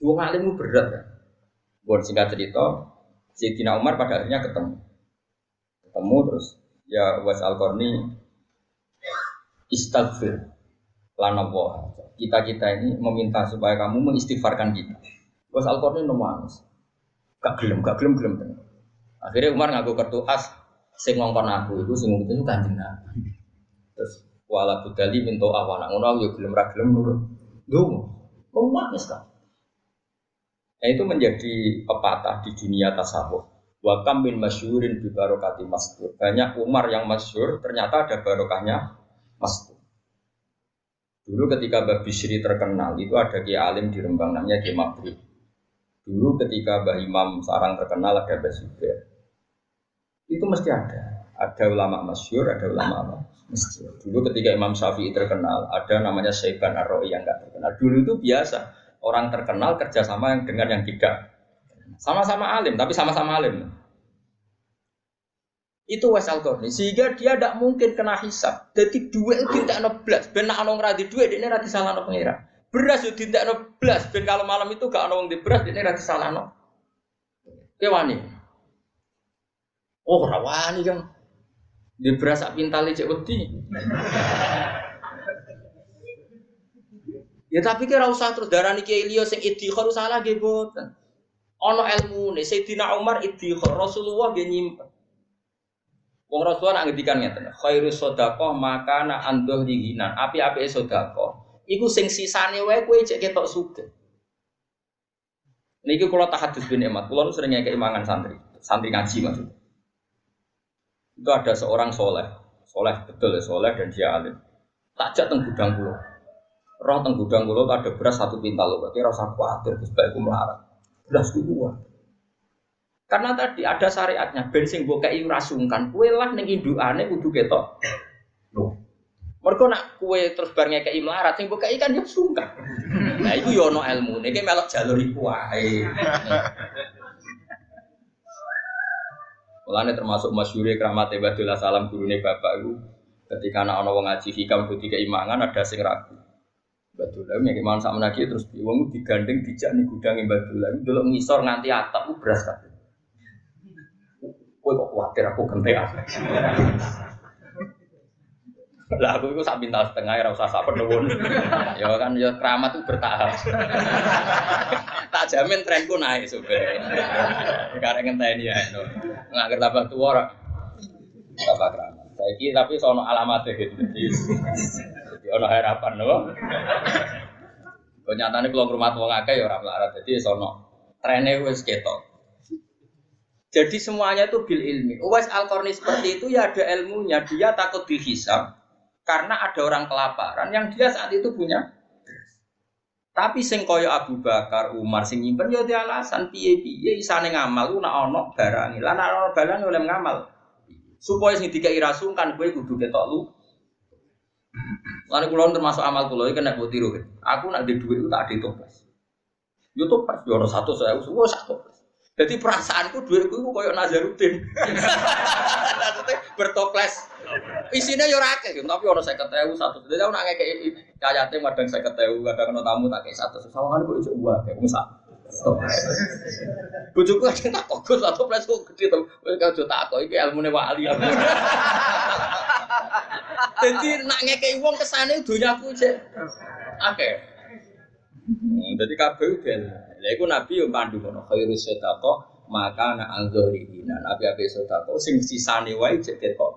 Wong alim itu berat kan. Buat singkat cerita, Sayyidina Umar pada akhirnya ketemu terus ya was al-Qarni istaghfir lana Allah. Kita ini meminta supaya kamu mengistighfarkan kita. Was al-Qarni nangis. Gak gelem tenan. Akhirnya Umar ngaku kartu as sing ngongkon aku itu sing itu Kanjeng Nabi. Terus wala budali minta awana ngono yo gelem ra gelem nurut. Lho, nangis kan. Nah, itu menjadi pepatah di dunia tasawuf. Wa kam min masyhurin bi barokati mastur. Banyak Umar yang masyhur ternyata ada barokahnya mastur. Dulu ketika Mbah Bisri terkenal itu ada kiai alim di Rembang namanya Kiai Mabri. Dulu ketika Mbah Imam Sarang terkenal ada Mbah Zubair. Itu mesti ada. Ada ulama masyhur, ada ulama masyhur. Dulu ketika Imam Syafi'i terkenal ada namanya Syaiban Ar-Ra'i yang enggak terkenal. Dulu itu biasa. Orang terkenal kerjasama dengan yang tidak sama-sama alim, tapi sama-sama alim. Itu wasal korni, sehingga dia tidak mungkin kena hisab. Jadi duit itu tidak noblas, benar orang radi duit ini radi salah no pengira. Beras itu tidak noblas, ben kalau malam itu gak orang di beras ini radi salah no. Kewani, oh rawani kan, di beras pintali cek wedi. Ya tapi kira usah terus darani Kiai Liyo sing idhikhar salah nggih boten. Ana ilmune Sayyidina Umar idhikhar Rasulullah nggih nyimpen. Wong Rasulullah nak ngendikan ngeten, khairu shadaqah makana andhuh dihinan. Api-apike sedekah iku sing sisane wae kowe cek ketok sugih. Niki kula tahadus bin Emat, kula sering ngekeki mangan santri ngaji maksud. Itu ada seorang soleh betul ya soleh dan dia alim. Takjak teng gudang kula. Roh teng gudang kula ada beras 1 pintal, berarti ora usah kuwatir Gus bae ku melarat. Beras ku kuat. Karena tadi ada syariatnya, ben sing mbok kei ora sungkan, kowe lah ning indukane kudu ketok. Loh. Mergo nak kowe terus bar ngekeki melarat sing mbok kei kan yo sungkan. Nah iku yo ana ilmune, iki melok jalur iku wae. Mulane termasuk masyhure kramate Badullah Salam gurune bapak iku ketika ana wong ngaji hikam kudu keimangan ada sing ragu. Badullah nek iman sak menaki terus wong digandeng dijak ning gudange Badullah delok ngisor nganti atap ku beras kabeh. Kowe kok kuwatir aku gentekan. Lah aku iku sak pintal setengah ora usah sak penuwun. Ya kan ya keramat itu bertahap. Tak jamin trenku naik sobe. Karek ngenteni ya. Ngangger tambah tuwa ora. Tambah keramat. Saiki tapi sono alamate gitu. Jadi ono harapan lho. Nyatane kula ngrumat wong akeh ya ora melarat. Jadi sono trene wis ketok. Jadi semuanya itu bil ilmi. Uwais Al-Qarni seperti itu ya ada ilmunya. Dia takut dihisab karena ada orang kelaparan yang dia saat itu punya. Tapi sing kaya Abu Bakar, Umar sing nyimpen ya dia alasan piye-piye isane ngamal ku nek ana barang. Lah nek ana barang oleh ngamal. Supaya sing dikai rasungkan kowe kudu ketok lu. Lan kula termasuk amal kula iki nek mbok tiru. Aku nek duwe dhuwit ku tak ade toples. Yo toples yo ora 100.000 wis sak toples. Dadi perasaanku dhuwitku iku koyo Nazarudin. Maksudnya bertoples. Isine yo ora akeh, tapi ora 50.000 100. Dadi aku nak ngekeki cayate madang 50.000, kadang ana tamu tak kei 100. Sawangane kok iso wae, musak. Bojoku aja tak kok toples kok gede to. Kowe aja tak kok iki ilmune wali aku. Dadi nak ngekeki wong kesane donyaku cek akeh. Dadi kabeh ben. Lha iku Nabi yo pandu ngono, khairus sedekah maka ana anzurina. Nabi sedekah sing sisane wae cek ketok.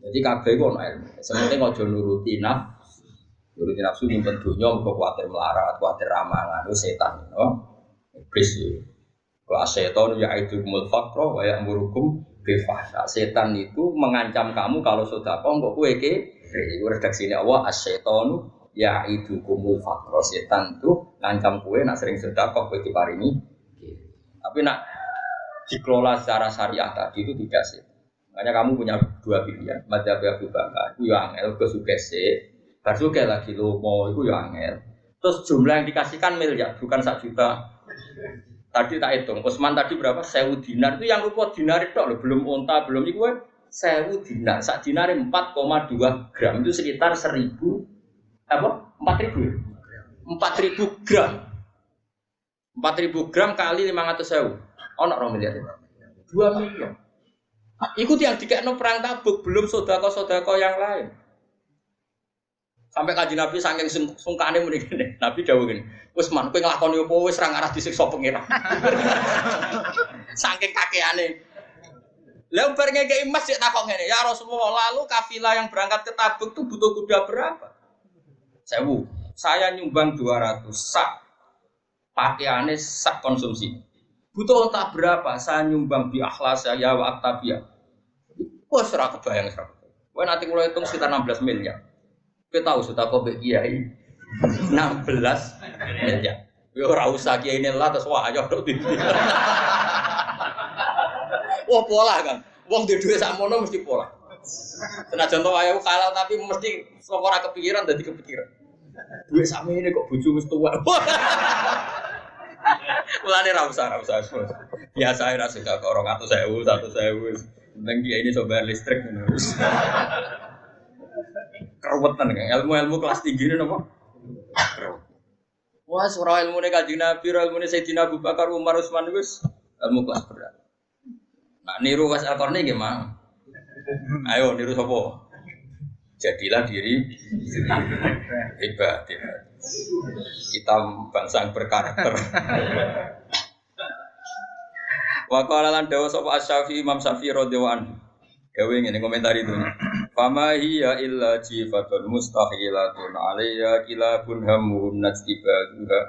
Jadi kabeh ku ono ilmu. Sementing aja nuruti nafsu nyimpen donya mergo kuwatir melarat, kuwatir ramangan, itu setan, iblis. Wa setan ya'idukumul faqra wa ya'murukum bil fahsya. Setan itu mengancam kamu kalau sedekah kok kowe iku redaksine Allah as-setanu ya'idukumul faqra. Setan itu ngancam kowe nak sering sedekah kowe diparingi. Tapi nak dikelola secara syariah tadi itu tidak sih. Makanya kamu punya dua pilihan, madzhab Abu Bakar, itu ya angel, ke sugese, bar suge lagi lomo, itu ya angel. Terus jumlah yang dikasihkan miliar, bukan 1 juta. Tadi tak hitung, Utsman tadi berapa? 1.000 dinar, itu yang rupa dinar itu loh, belum unta, belum itu 1.000 dinar, 1 dinar 4,2 gram, itu sekitar 4.000 gram. 4.000 gram kali 500.000, ono 2 miliar. 2 miliar. Ikut yang dikekno perang Tabuk, belum sedekah-sedekah yang lain. Sampai Kanjeng Nabi saking sungkane muni ngene. Nabi dawuh ngene, "Wis man kowe nglakoni apa wis ra ngarah disiksa pengira." Saking kakeane. Lah bar ngekeki emas sik takok ngene, "Ya Rasulullah, lalu kafilah yang berangkat ke Tabuk itu butuh kuda berapa?" 1.000. Saya nyumbang 200 sak. Pakaiane sak konsumsi. Butuh entah berapa, saya nyumbang di akhlas saya wa aktabiyah. Wah serah kebayang serah. Wah nanti mulai hitung sekitar 16 miliar. Kita tahu sudah kau kiai 16 miliar. Yo rausa kiai ini lah terus wah ayo dok di. Wah pola kan, wong di duit sakmono mesti pola. Senajan to ayo kalah tapi mesti ora kepikiran dadi kepikiran. Duit sakmene ini kok bojo wis tuwa. Mulane ra usah. Biasa ae ra suka kok 200.000, 100.000. Nang kiai ini coba listrik ngono. Keruwetan kan ilmu kelas tinggi ini napa? Wah, surah ilmune Kanjeng Nabi, ilmune Sayyidina Abu Bakar, Umar, Utsman wis ilmu kelas berat. Nah, niru Mas Al-Qarni gimana? Ayo niru sapa? Jadilah diri hebat. Kita bangsa yang berkarakter. Wa qala lan dawa sapa Asy-Syafi'i Imam Syafi'i radhiyallahu anhu. Gawe ngene komentar itu. Fama hiya illa jifatun mustahilatun alayya kilabun hamun najtibaha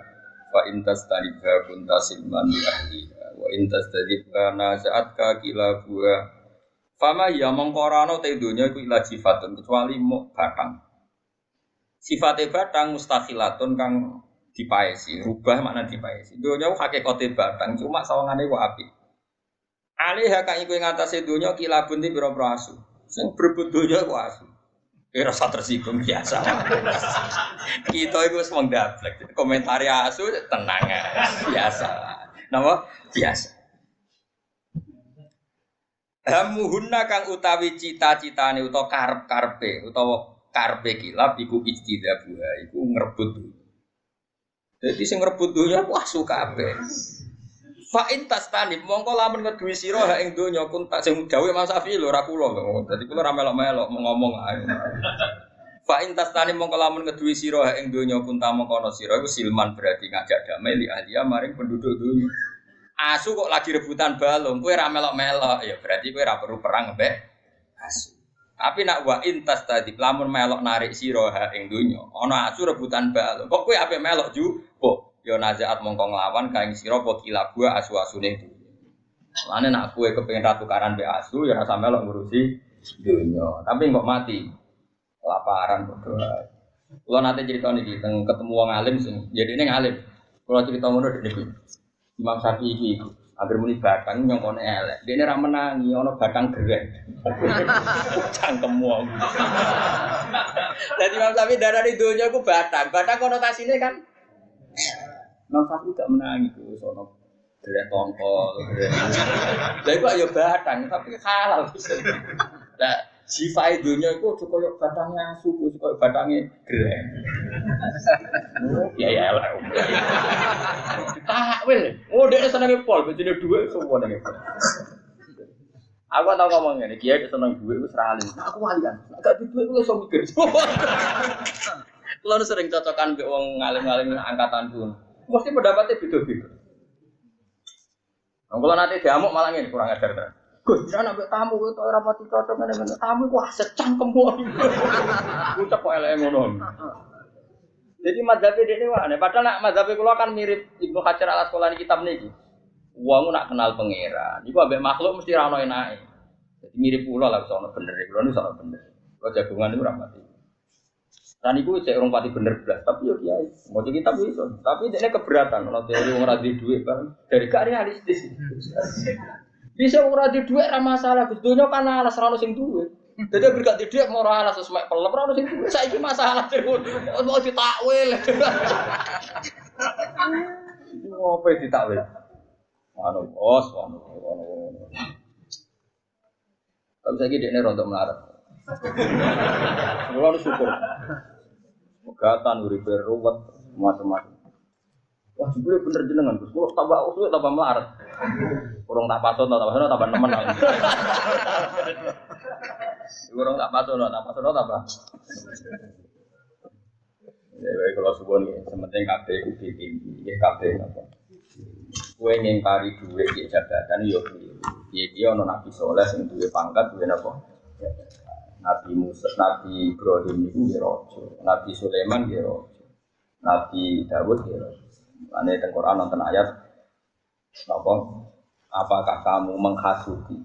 fa intas talibha kuntasilman li ahliha wa intas tadibka nasa'atka kilabuha. Fama hiya mongkorano te donya iku illa jifatun kecuali muk batang. Sifate batang mustahilatun kang dipaesi, rubah makna dipaesi. Donya hakikate batang cuma sawangane kok apik. Alih kang iku ing atase donya kilabun ti pira-pira asu. Sing berebut donya ku asu. Rasa tersinggung biasa. Kita iku wis wong dablek. Komentari asu tenang biasa. Napa? Biasa. Hamuhunna kang utawi cita-citane utawa karep-karepe utawa karepe kilab iku ijtidabuha iku ngrebut. Dadi sing ngrebut donya ku asu kabeh. Fa in tastanib mongko lamun ngeduwi sira hak ing donya kun tak sing dawuh Mas Safi lho ora kula lho. Dadi kula ora melok-melok ngomong ae. Fa in tastanib mongko lamun ngeduwi sira hak ing donya kun ta mongko sira iku silman berarti ngajak damai li ahliya maring penduduk donya. Asu kok lagi rebutan balung, kowe ora melok-melok ya berarti kowe ora perlu perang mbek asu. Tapi nak wa in tastanib lamun melok narik sira hak ing donya, ana asu rebutan balung. Kok kowe ape melok jupuk? Yo nazaat mongko nglawan kaing sira apa kilabua asu-asune itu. Lane nak kowe kepengin tukaran mbek asu ya ora sampe lok ngurusi dunya. Tapi kok mati. Kelaparan padha. Kalau nanti cerita nih, ketemu wong alim sih, jadi ini ngalim. Kalau cerita ngono dene iki. Imam Syafi'i iki agar muni batang nyongkone elek. Dene ra menangi ana batang gerek. Cangkemmu. Dadi Imam Syafi'i darani donya ku batang. Batang konotasine kan Imam Syafi'i gak menangi ku sono gerek tongkol. Lah iku ayo batang tapi halal. Lah sifat dunia itu koyo batangnya suku, koyo batangnya gereng. Ya lah. Takwil. Oh, dia seneng pol, bejine dhuwit semua nang pol. Aku tau ngomong ngene, kiai seneng dhuwit wis ra alim. Aku walian. Gak di dhuwit ku iso mikir. Kulo sering cocokan mbek wong ngalim-ngalim angkatanku. Mesti pendapatnya beda-beda. Kalau nanti diamuk malah ngene kurang ajar ta. Gus, jangan ambil tamu itu orang mati cocok mana-mana. Tamu itu aset cangkemmu. Ucap kok elek ngono. Jadi mazhab ini wah, padahal nak mazhab kula kan mirip Ibnu Hajar Al Asqalani kitab niki. Wong nak kenal pangeran. Iku ambek makhluk mesti ra ono enake. Jadi mirip kula lah sono bener. Kula niku sono bener. Kula jagungan niku ra mati. Dan iku cek urung pati bener blas, tapi yo kiai. Mau kitab iso. Tapi dekne keberatan ono teori wong ra duwe duit kan dari gak realistis. Bisa ora di dhuwit ra masalah, Gus. Donya kan alas ra ono sing duwe. Dadi berkat di dhuwit ora alas semek pelem ra ono sing duwe. Saiki masalah terus mau ditakwil. Ngopo ditakwil? Anu bos, anu. Tapi saiki dekne rontok melarat. Kulo syukur. Pegatan uripe ruwet macam-macam. Wah, jebule bener jenengan, Gus. Kulo tambah usul tambah melarat. Kurang tak pasono tambah nemen. Kurang tak pasono tambah. Ya bae kalau suwun sementing kabeh iku ditinggi, kabeh napa. Kowe ngingkari dhuwit iki jabatan yo piye ana nabi saleh sing duwe pangkat duwe napa. Nabi Musa, Nabi Ibrahim niku ya raja, Nabi Sulaiman ya raja. Nabi Dawud ya raja. Ane teng Quran nonton ayat napa? Apakah kamu menghasuti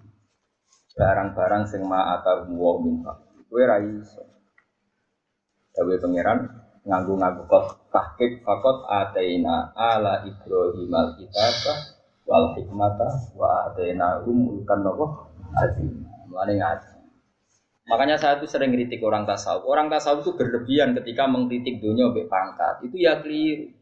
barang-barang sing ma'ata wa min fadli? Kowe ra iso. Dawe pangeran nganggo tahqiq faqat ataina ala Ibrahim al-kitaba wal hikmata wa ataina mulkan napa azim. Mulane ngaji. Makanya saya itu sering kritik orang tasawuf. Orang tasawuf itu berlebihan ketika mengkritik dunia mbek pangkat. Itu ya keliru.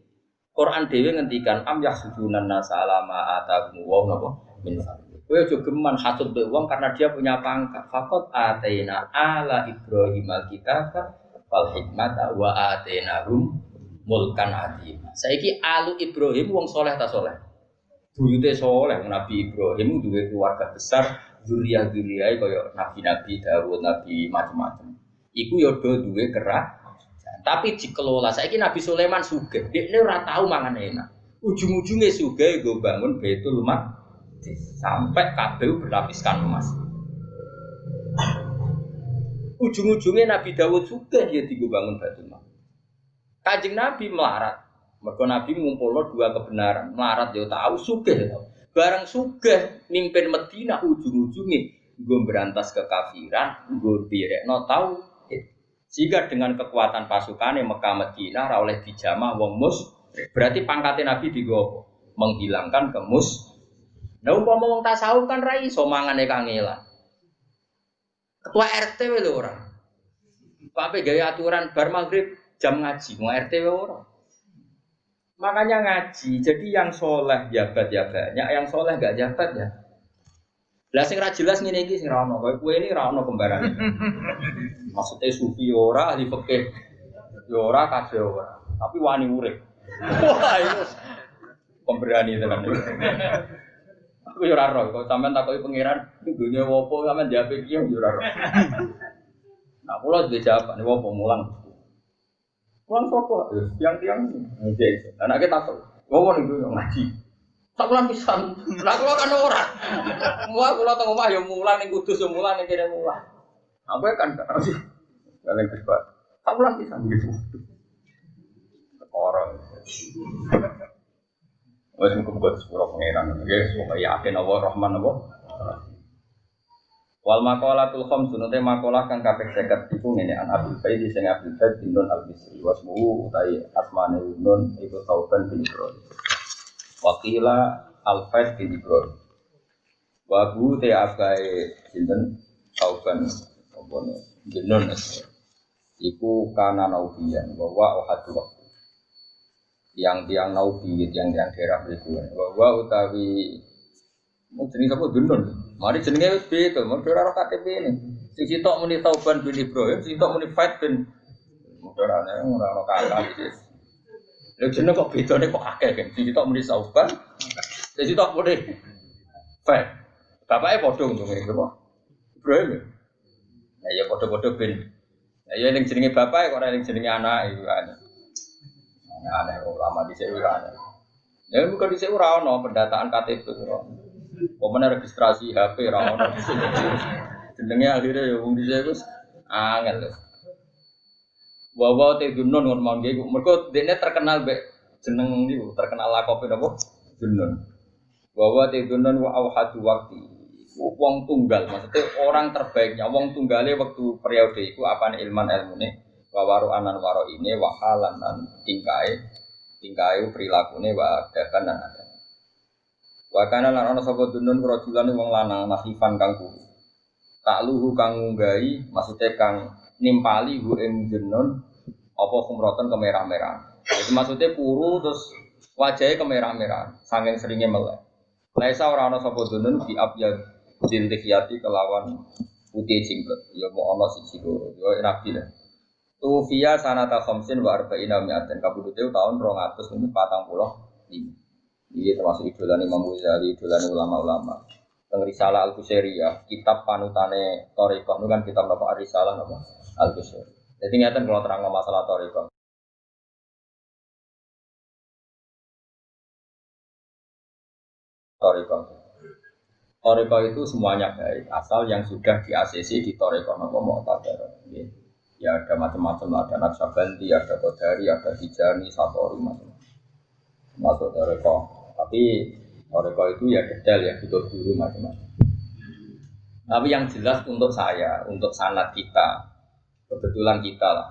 Quran dhewe ngendikan am yahsudunan nasalama atakum wa napa min fadli. Kowe aja geman hasud mbek wong karena dia punya pangkat. Faqat ataina ala Ibrahim al-kitaba wal hikmata wa atainahum mulkan azim. Saiki alu Ibrahim wong saleh ta saleh. Buyute saleh Nabi Ibrahim duwe keluarga besar, zuriya-zuriyae kaya nabi-nabi Dawud, nabi macam-macam. Iku ya do duwe kerah. Tapi dikelola. Saiki Nabi Sulaiman sugih. Dekne ora tau mangan enak. Ujung-ujunge sugih nggo bangun Baitul Maqdis sampai kabeh berlapiskan emas. Ujung-ujunge Nabi Dawud sugih ya dienggo bangun Baitul Maqdis. Kanjeng Nabi melarat. Mergo Nabi ngumpulno dua kebenaran. Melarat ya tahu sugih ya tahu. Bareng sugih mimpin Madinah ujung-ujunge nggo berantas kekafiran, nggo direkno tau. Jika dengan kekuatan pasukannya Mekah Madinah ora oleh dijamah wong musyrik. Berarti pangkatnya Nabi digo menghilangkan kemus. Nah umpama wong tasawuf kan ra iso mangane kangelan. Ketua RT lho ora. Pape gawe aturan bar magrib jam ngaji, wong RT ora. Makanya ngaji. Jadi yang soleh jabat ya banyak, yang soleh enggak jabat ya. Lah sing ra jelas ngene iki sing ra ono. Kowe ini ra ono kembaran. Maksudnya sufi ora, ahli fikih ora, kabeh ora. Tapi wani urip. Wah, itu pemberani tenan. Aku yo ora roh, kok sampean takoki pangeran, dunya opo sampean jawab iki yo ora roh. Nah, kula wis jawab, niku opo mulang. Mulang sapa? Tiang-tiang nggih. Anake takok. Ngopo niku ngaji. Tak ulang pisan. Lah kula kan ora. Kula teng omah ya mulang ning Kudus ya mulang ning kene mulang. Apa kan sih? Kalian kesempatan. Tak ulang pisan gitu. Orang. Wes muga-muga sepuro pangeran. Nggih, semoga yakin Allah Rahman apa. Wal maqalatul khamsun te maqalah kang kaping 50 iku ngene an Abdul Baid sing Abdul Baid bin Nun al-Bisri wasmu utai asmane Nun iku Tauban bin Ibrahim. Waqila al-Faid bin Ibrahim. Wa bu te abai sinten Tauban opo bin Nun iku kana naubiyan wa ahadu waktu. Tiang-tiang naubi, tiang-tiang daerah itu. Wa utawi jenenge sapa Dunun. Mari jenenge wis beda, modho ora KTP ini. Sing sitok muni Tauban bin Ibrahim, sing sitok muni Faid bin modorane ora ono kakak iki. Lha jenenge kok bedane kok akeh kan. Sing sitok muni Tauban, sing sitok muni Faid. Bapake padha untunge apa? Ibrahim. Ya ya padha-padha bin. Ya ning jenenge bapak kok ora ning jenenge anak iku kan. Aneh ulama dhisik ora ana. Ya bukan dhisik ora ono pendataan KTP ora. Pemene registrasi HP ra ono. Jenenge akhire ya wong dhisik wis angel. Wawa te Dunun ngono mangke mergo dene terkenal mek jeneng niku, terkenal lakope napa? Dunun. Wawa te Dunun wa awhadu waqti. Wong tunggal maksudnya orang terbaiknya wong tunggale waktu periode iku apane ilman ilmune wa waru anan waro ini wa halan lan tingkae prilakune wa adaban lan ada. Wa kana lan ana sapa Dunun rajulan wong lanang nasifan kang kuwi. Takluhu kang ngunggahi maksudnya kang nimpali hu ing Dunun apa kumroten kemerah-merah. Jadi maksudnya kuru terus wajahnya kemerah-merah saking seringnya melek. Laisa ora ana sapa Dunun di abyad dintikiati kelawan putih jinggot. Ya mau ana siji loro. Ya nabi lah. Tufiya sanata khamsin wa arba'ina mi'atin kabudute tahun 245. Ini termasuk idolan Imam Ghazali, idolan ulama-ulama. Teng Risalah Al-Qusairiyah, kitab panutane Thariqah itu kan kitab napa Risalah napa Al-Qusairiyah. Jadi ngeten kalau terang masalah Thariqah. Thariqah itu semuanya baik, asal yang sudah di-ACC di Thariqah napa Mu'tabar. Ya ada macam-macam, ada Naqsabandi, ada Qadari, ada Tijani, Satori macam-macam. Masuk Thariqah. Tapi Thariqah itu ya detail ya butuh guru macam-macam. Tapi yang jelas untuk saya, untuk sanad kita, kebetulan kita lah.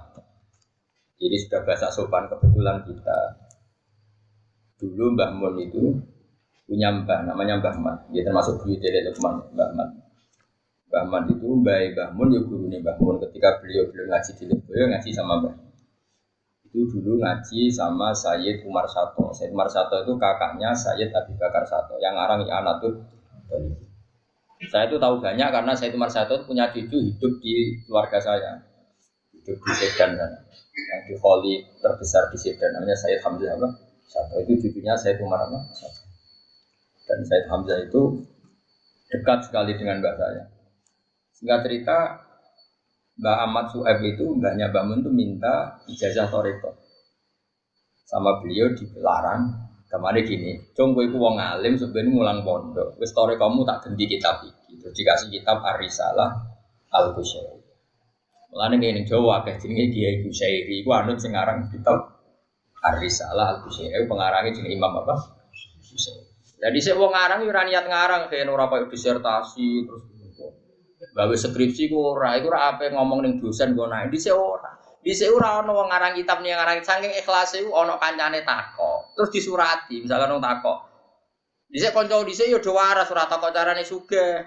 Jadi sudah bahasa sopan kebetulan kita. Dulu Mbah Mun itu punya mbah namanya Mbah Mat. Dia termasuk buyut dari teman Mbah Mat. Mbah Mat itu Mbah Mun ya gurunya Mbah Mun ketika beliau ngaji di Leboyo ngaji sama Mbah. Itu dulu ngaji sama Sayyid Umar Sato. Sayyid Umar Sato itu kakaknya Sayyid Abi Bakar Sato yang ngarang I'anatul Talib. Saya itu tahu banyak karena Sayyid Umar Sato punya cucu hidup di keluarga saya. Hidup di Sedan sana. Yang di kholi terbesar di Sedan namanya Sayyid Hamzah Sato. Itu cucunya Sayyid Umar Sato. Dan Sayyid Hamzah itu dekat sekali dengan mbak saya. Singkat cerita, Mbak Ahmad Su'eb itu, mbahnya Mbak Mun itu minta ijazah Thariqah. Sama beliau dilarang, kemarin gini, cung kowe iku wong alim sebenarnya mulang pondok. Wis Thariqahmu tak ganti kitab iki. Terus dikasih kitab Ar-Risalah Al-Qusairiyah. Mulane ngene Jawa akeh jenenge Kiai Qusairi iku anut sing aran kitab Ar-Risalah Al-Qusairiyah pengarangnya jenenge Imam apa? Qusairi. Jadi saya wong ngarang yo ora niat ngarang kaya ora koyo disertasi terus gawe skripsi ku ora iku ora ape ngomong ning dosen go naik dhisik ora. Dhisik ora ana wong ngarang kitab ning ngarang saking ikhlase ku ana kancane takok. Terus disurati, misalkan wong takok. Dhisik kanca dhisik yo do waras ora takok carane sugih.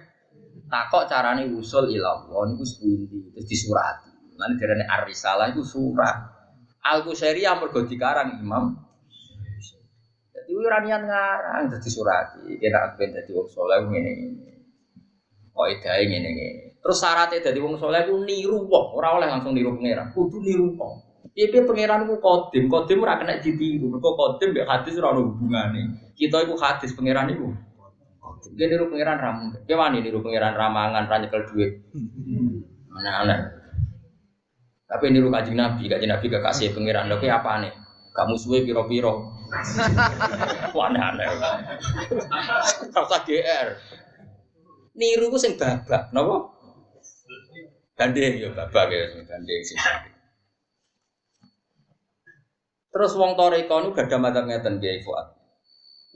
Takok carane usul ila Allah niku sepundi terus disurati. Lan derene Ar-Risalah itu surat. Al-Qusairiyah mergo dikarang Imam jadi ora niat ngarang dadi surati, kira ben dadi wong saleh ngene-ngene. Kok edahe ngene-ngene. Terus syaratnya dadi wong saleh ku niru wong, ora oleh langsung niru pangeran, kudu niru wong. Piye pangeran ku qadim ora kena ditiru, mergo qadim mek hadis ora ono hubungane. Kita iku hadis pangeran iku. Qadim niru pangeran ra mungkin. Ki wani niru pangeran ramangan ra nyekel dhuwit. Ana-ana. Tapi niru Kanjeng Nabi kekasih pangeran lho ki apane? Gak musuhe pira-pira. Aneh-aneh. Rasa GR. Niru ku sing babak, napa? Gandeng ya babak ya, gandeng sing. Terus wong Thariqah niku gadah madzhab ngeten Kiai Fuad.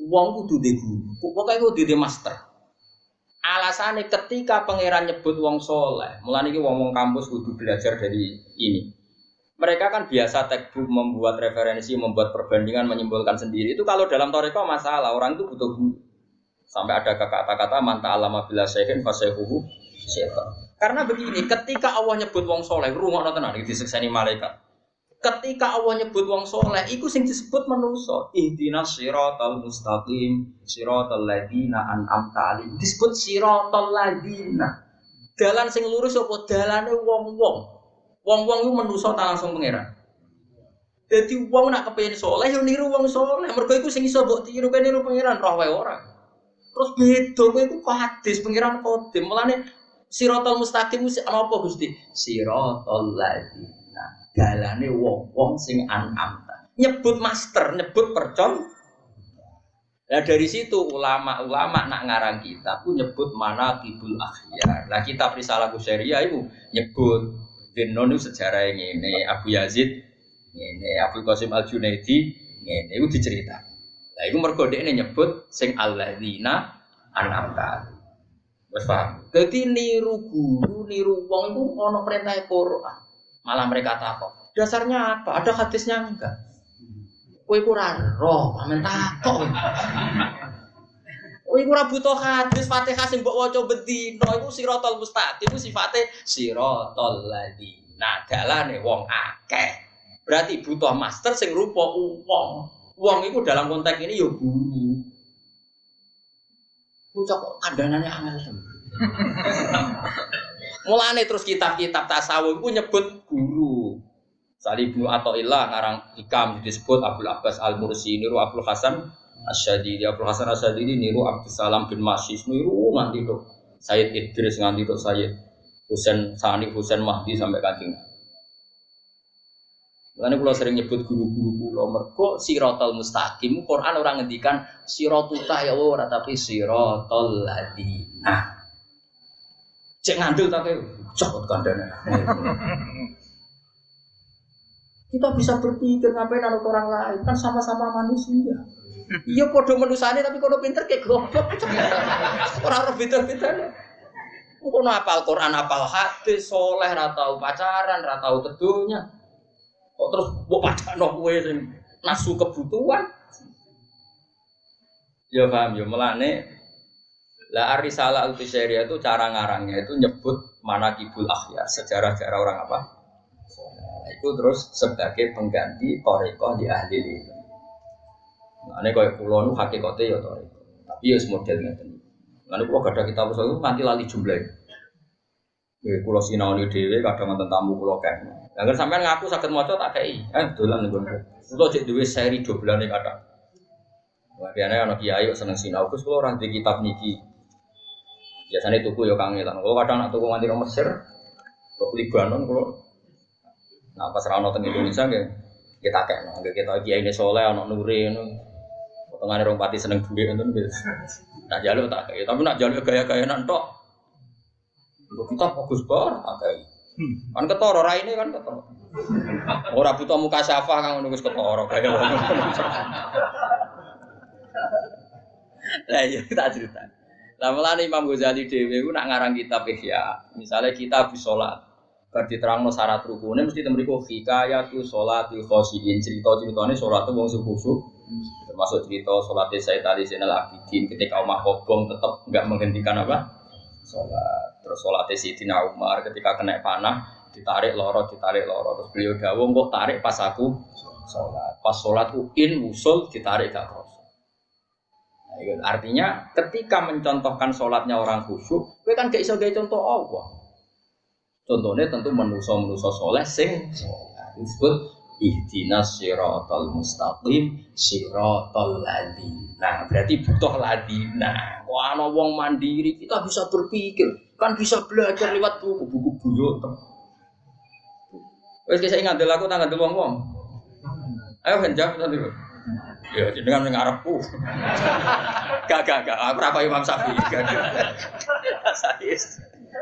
Wong kudu duwe guru. Pokoke kudu duwe master. Alasannya ketika pangeran nyebut wong soleh, mulane iki wong kampus kudu belajar dari ini. Mereka kan biasa textbook membuat referensi, membuat perbandingan, menyimpulkan sendiri. Itu kalau dalam thariqah masalah, orang itu butuh guru. Sampai ada kata-kata man ta'allama bila syai'in fasayhuhu syaitan. Karena begini, ketika Allah nyebut wong soleh, rungokno tenan iki disekseni malaikat. Ketika Allah nyebut wong soleh, iku sing disebut manusa. Ihdinas siratal mustaqim, siratal ladzina an'amta 'alaihim. Disebut siratal ladzina. Dalan sing lurus apa dalane wong-wong. Wong-wong iku manusa ta langsung pangeran. Dadi wong nak kepengin soleh yo niru wong soleh. Mergo iku sing iso mbok tiru kene niru pangeran roh wae ora. Terus beda kowe iku kok hadis pangeran kodim. Mulane siratal mustaqim ana apa Gusti? Siratal ladzina. Dalane wong-wong sing an'amta. Nyebut master, nyebut percon. Nah dari situ ulama-ulama nak ngarang kitab ku nyebut manaqibul akhyar. Lah kitab Risalah Qusyairia iku nyebut Denon itu sejarah yang ini, Abu Yazid, ini Abu Qasim Al-Junaidi, ini itu diceritakan. Nah itu mergode ini nyebut sing alladzina an'amta. Wes paham? Jadi niru guru, niru wong itu ono perintah Quran. Malah mereka takut. Dasarnya apa? Ada hadisnya enggak? Kowe iku ora roh, amen takok. Kowe iku ora butuh hadis Fatihah sing mbok waca bendina, iku siratal mustaqim, iku sifate siratal ladzina. Dalane wong akeh. Berarti butuh master sing rupa wong. Wong iku dalam konteks ini ya guru. Kok kandhanane angel. Mulane terus kitab-kitab tasawuf iku nyebut guru. Sali Ibnu Athaillah ngarang hikam disebut Abdul Abbas Al-Mursi niru Abdul Hasan Asy-Syadili. Abdul Hasan Asy-Syadili niru Abdus Salam bin Masyis niru nganti tok Sayyid Idris nganti tok Sayyid Husain Sani Husain Mahdi sampai Kanjeng. Mulane kula sering nyebut guru-guru kula mergo siratal mustaqim Quran ora ngendikan siratuka ya ora tapi siratal ladzina. Cek ngandel ta kowe cok kandhane. Kita bisa berpikir ngapain anut orang lain kan sama-sama manusia. Iya podo manusane tapi kono pinter kayak goblok. Ora beda-bedane. Kono hafal Quran, hafal hadis, saleh, ra tau pacaran, ra tau tedunya. Kok terus mbok padakno kowe sing nasu kebutuhan. Ya paham ya mulane la Risalah Al-Qusyairia itu cara ngarangnya itu nyebut manaqibul akhyar, sejarah-sejarah orang apa? Itu terus sebagai pengganti thariqah di ahli ilmu. Nah, ini kaya pulau nu hakikate ya thariqah. Tapi ya model ngeten. Lan kula gadah kitab itu nganti lali jumlahe. Kula sinaoni dhewe kadang wonten tamu kula kan. Lah kan sampean ngaku saged maca tak kei. Dolan nggon. Kula cek duwe seri doblane kadang. Wah, biasane ana kiai kok seneng sinau, Gus kula ora ndek kitab niki. Biasane tuku ya kangelan. Kula kadang nak tuku nganti Mesir, kok Libanon kula. Nah pas rano teng Indonesia nggih kita kekno, nggih kita kiai ne saleh ana nure ngono. Potongane rong pati seneng dhuwit ngoten nggih. Nak njaluk tak kei, tapi nak njaluk gaya-gayanan tok. Lho kita fokus bar tak kei. Kan ketara raine kan ketara. Ora butuh muka syafah kang ngono wis ketara gaya wong. Lah iya tak cerita. Lah mulane Imam Ghazali dhewe ku nak ngarang kitab Ihya, misale kitab salat bar diterangno syarat rukune mesti temriku hikayatu sholatil khoshiin, cerita-ceritane salat wong sing khusyuk termasuk cerita salate Sayyid Ali Zainal Abidin ketika Umar kobong tetap enggak menghentikan apa? Salat. Terus salate Sayyidina Umar ketika kena panah ditarik loro terus beliau dawuh kok tarik pas aku salat. Pas salatku wusul ditarik gak kroso. Nah, artinya ketika mencontohkan salatnya orang khusyuk, kowe kan gak iso gawe contoh Allah. Contohnya tentu manusa-manusa soleh sing disebut ihdinas siratal mustaqim siratal ladzina. Berarti butuh ladzina. Wah ana wong mandiri kita bisa berpikir, kan bisa belajar lewat buku-buku buyut. Wes kaya ngandel aku tak ngandel wong-wong. Ayo henjak nanti. Ya jenengan ning arepku. Gak. Aku ora kaya Imam Syafi'i.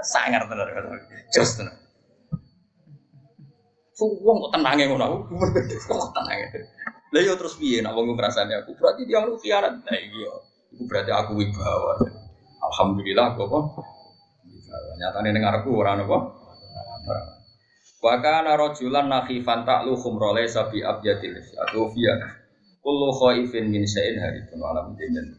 Sangar tenan. Jos tenan. Wong kok tenange ngono. Kok tenange. Lah yo terus piye nek wong ngrasane aku berarti dia lu khianat. Lah iya. Iku berarti aku wibawa. alhamdulillah kok. Nyatane ning arepku ora napa. Wa kana rajulan nakhifan ta'lu khumrole sabi abyadil atufiyah kullu khaifin min syai'in harifun alam dinten.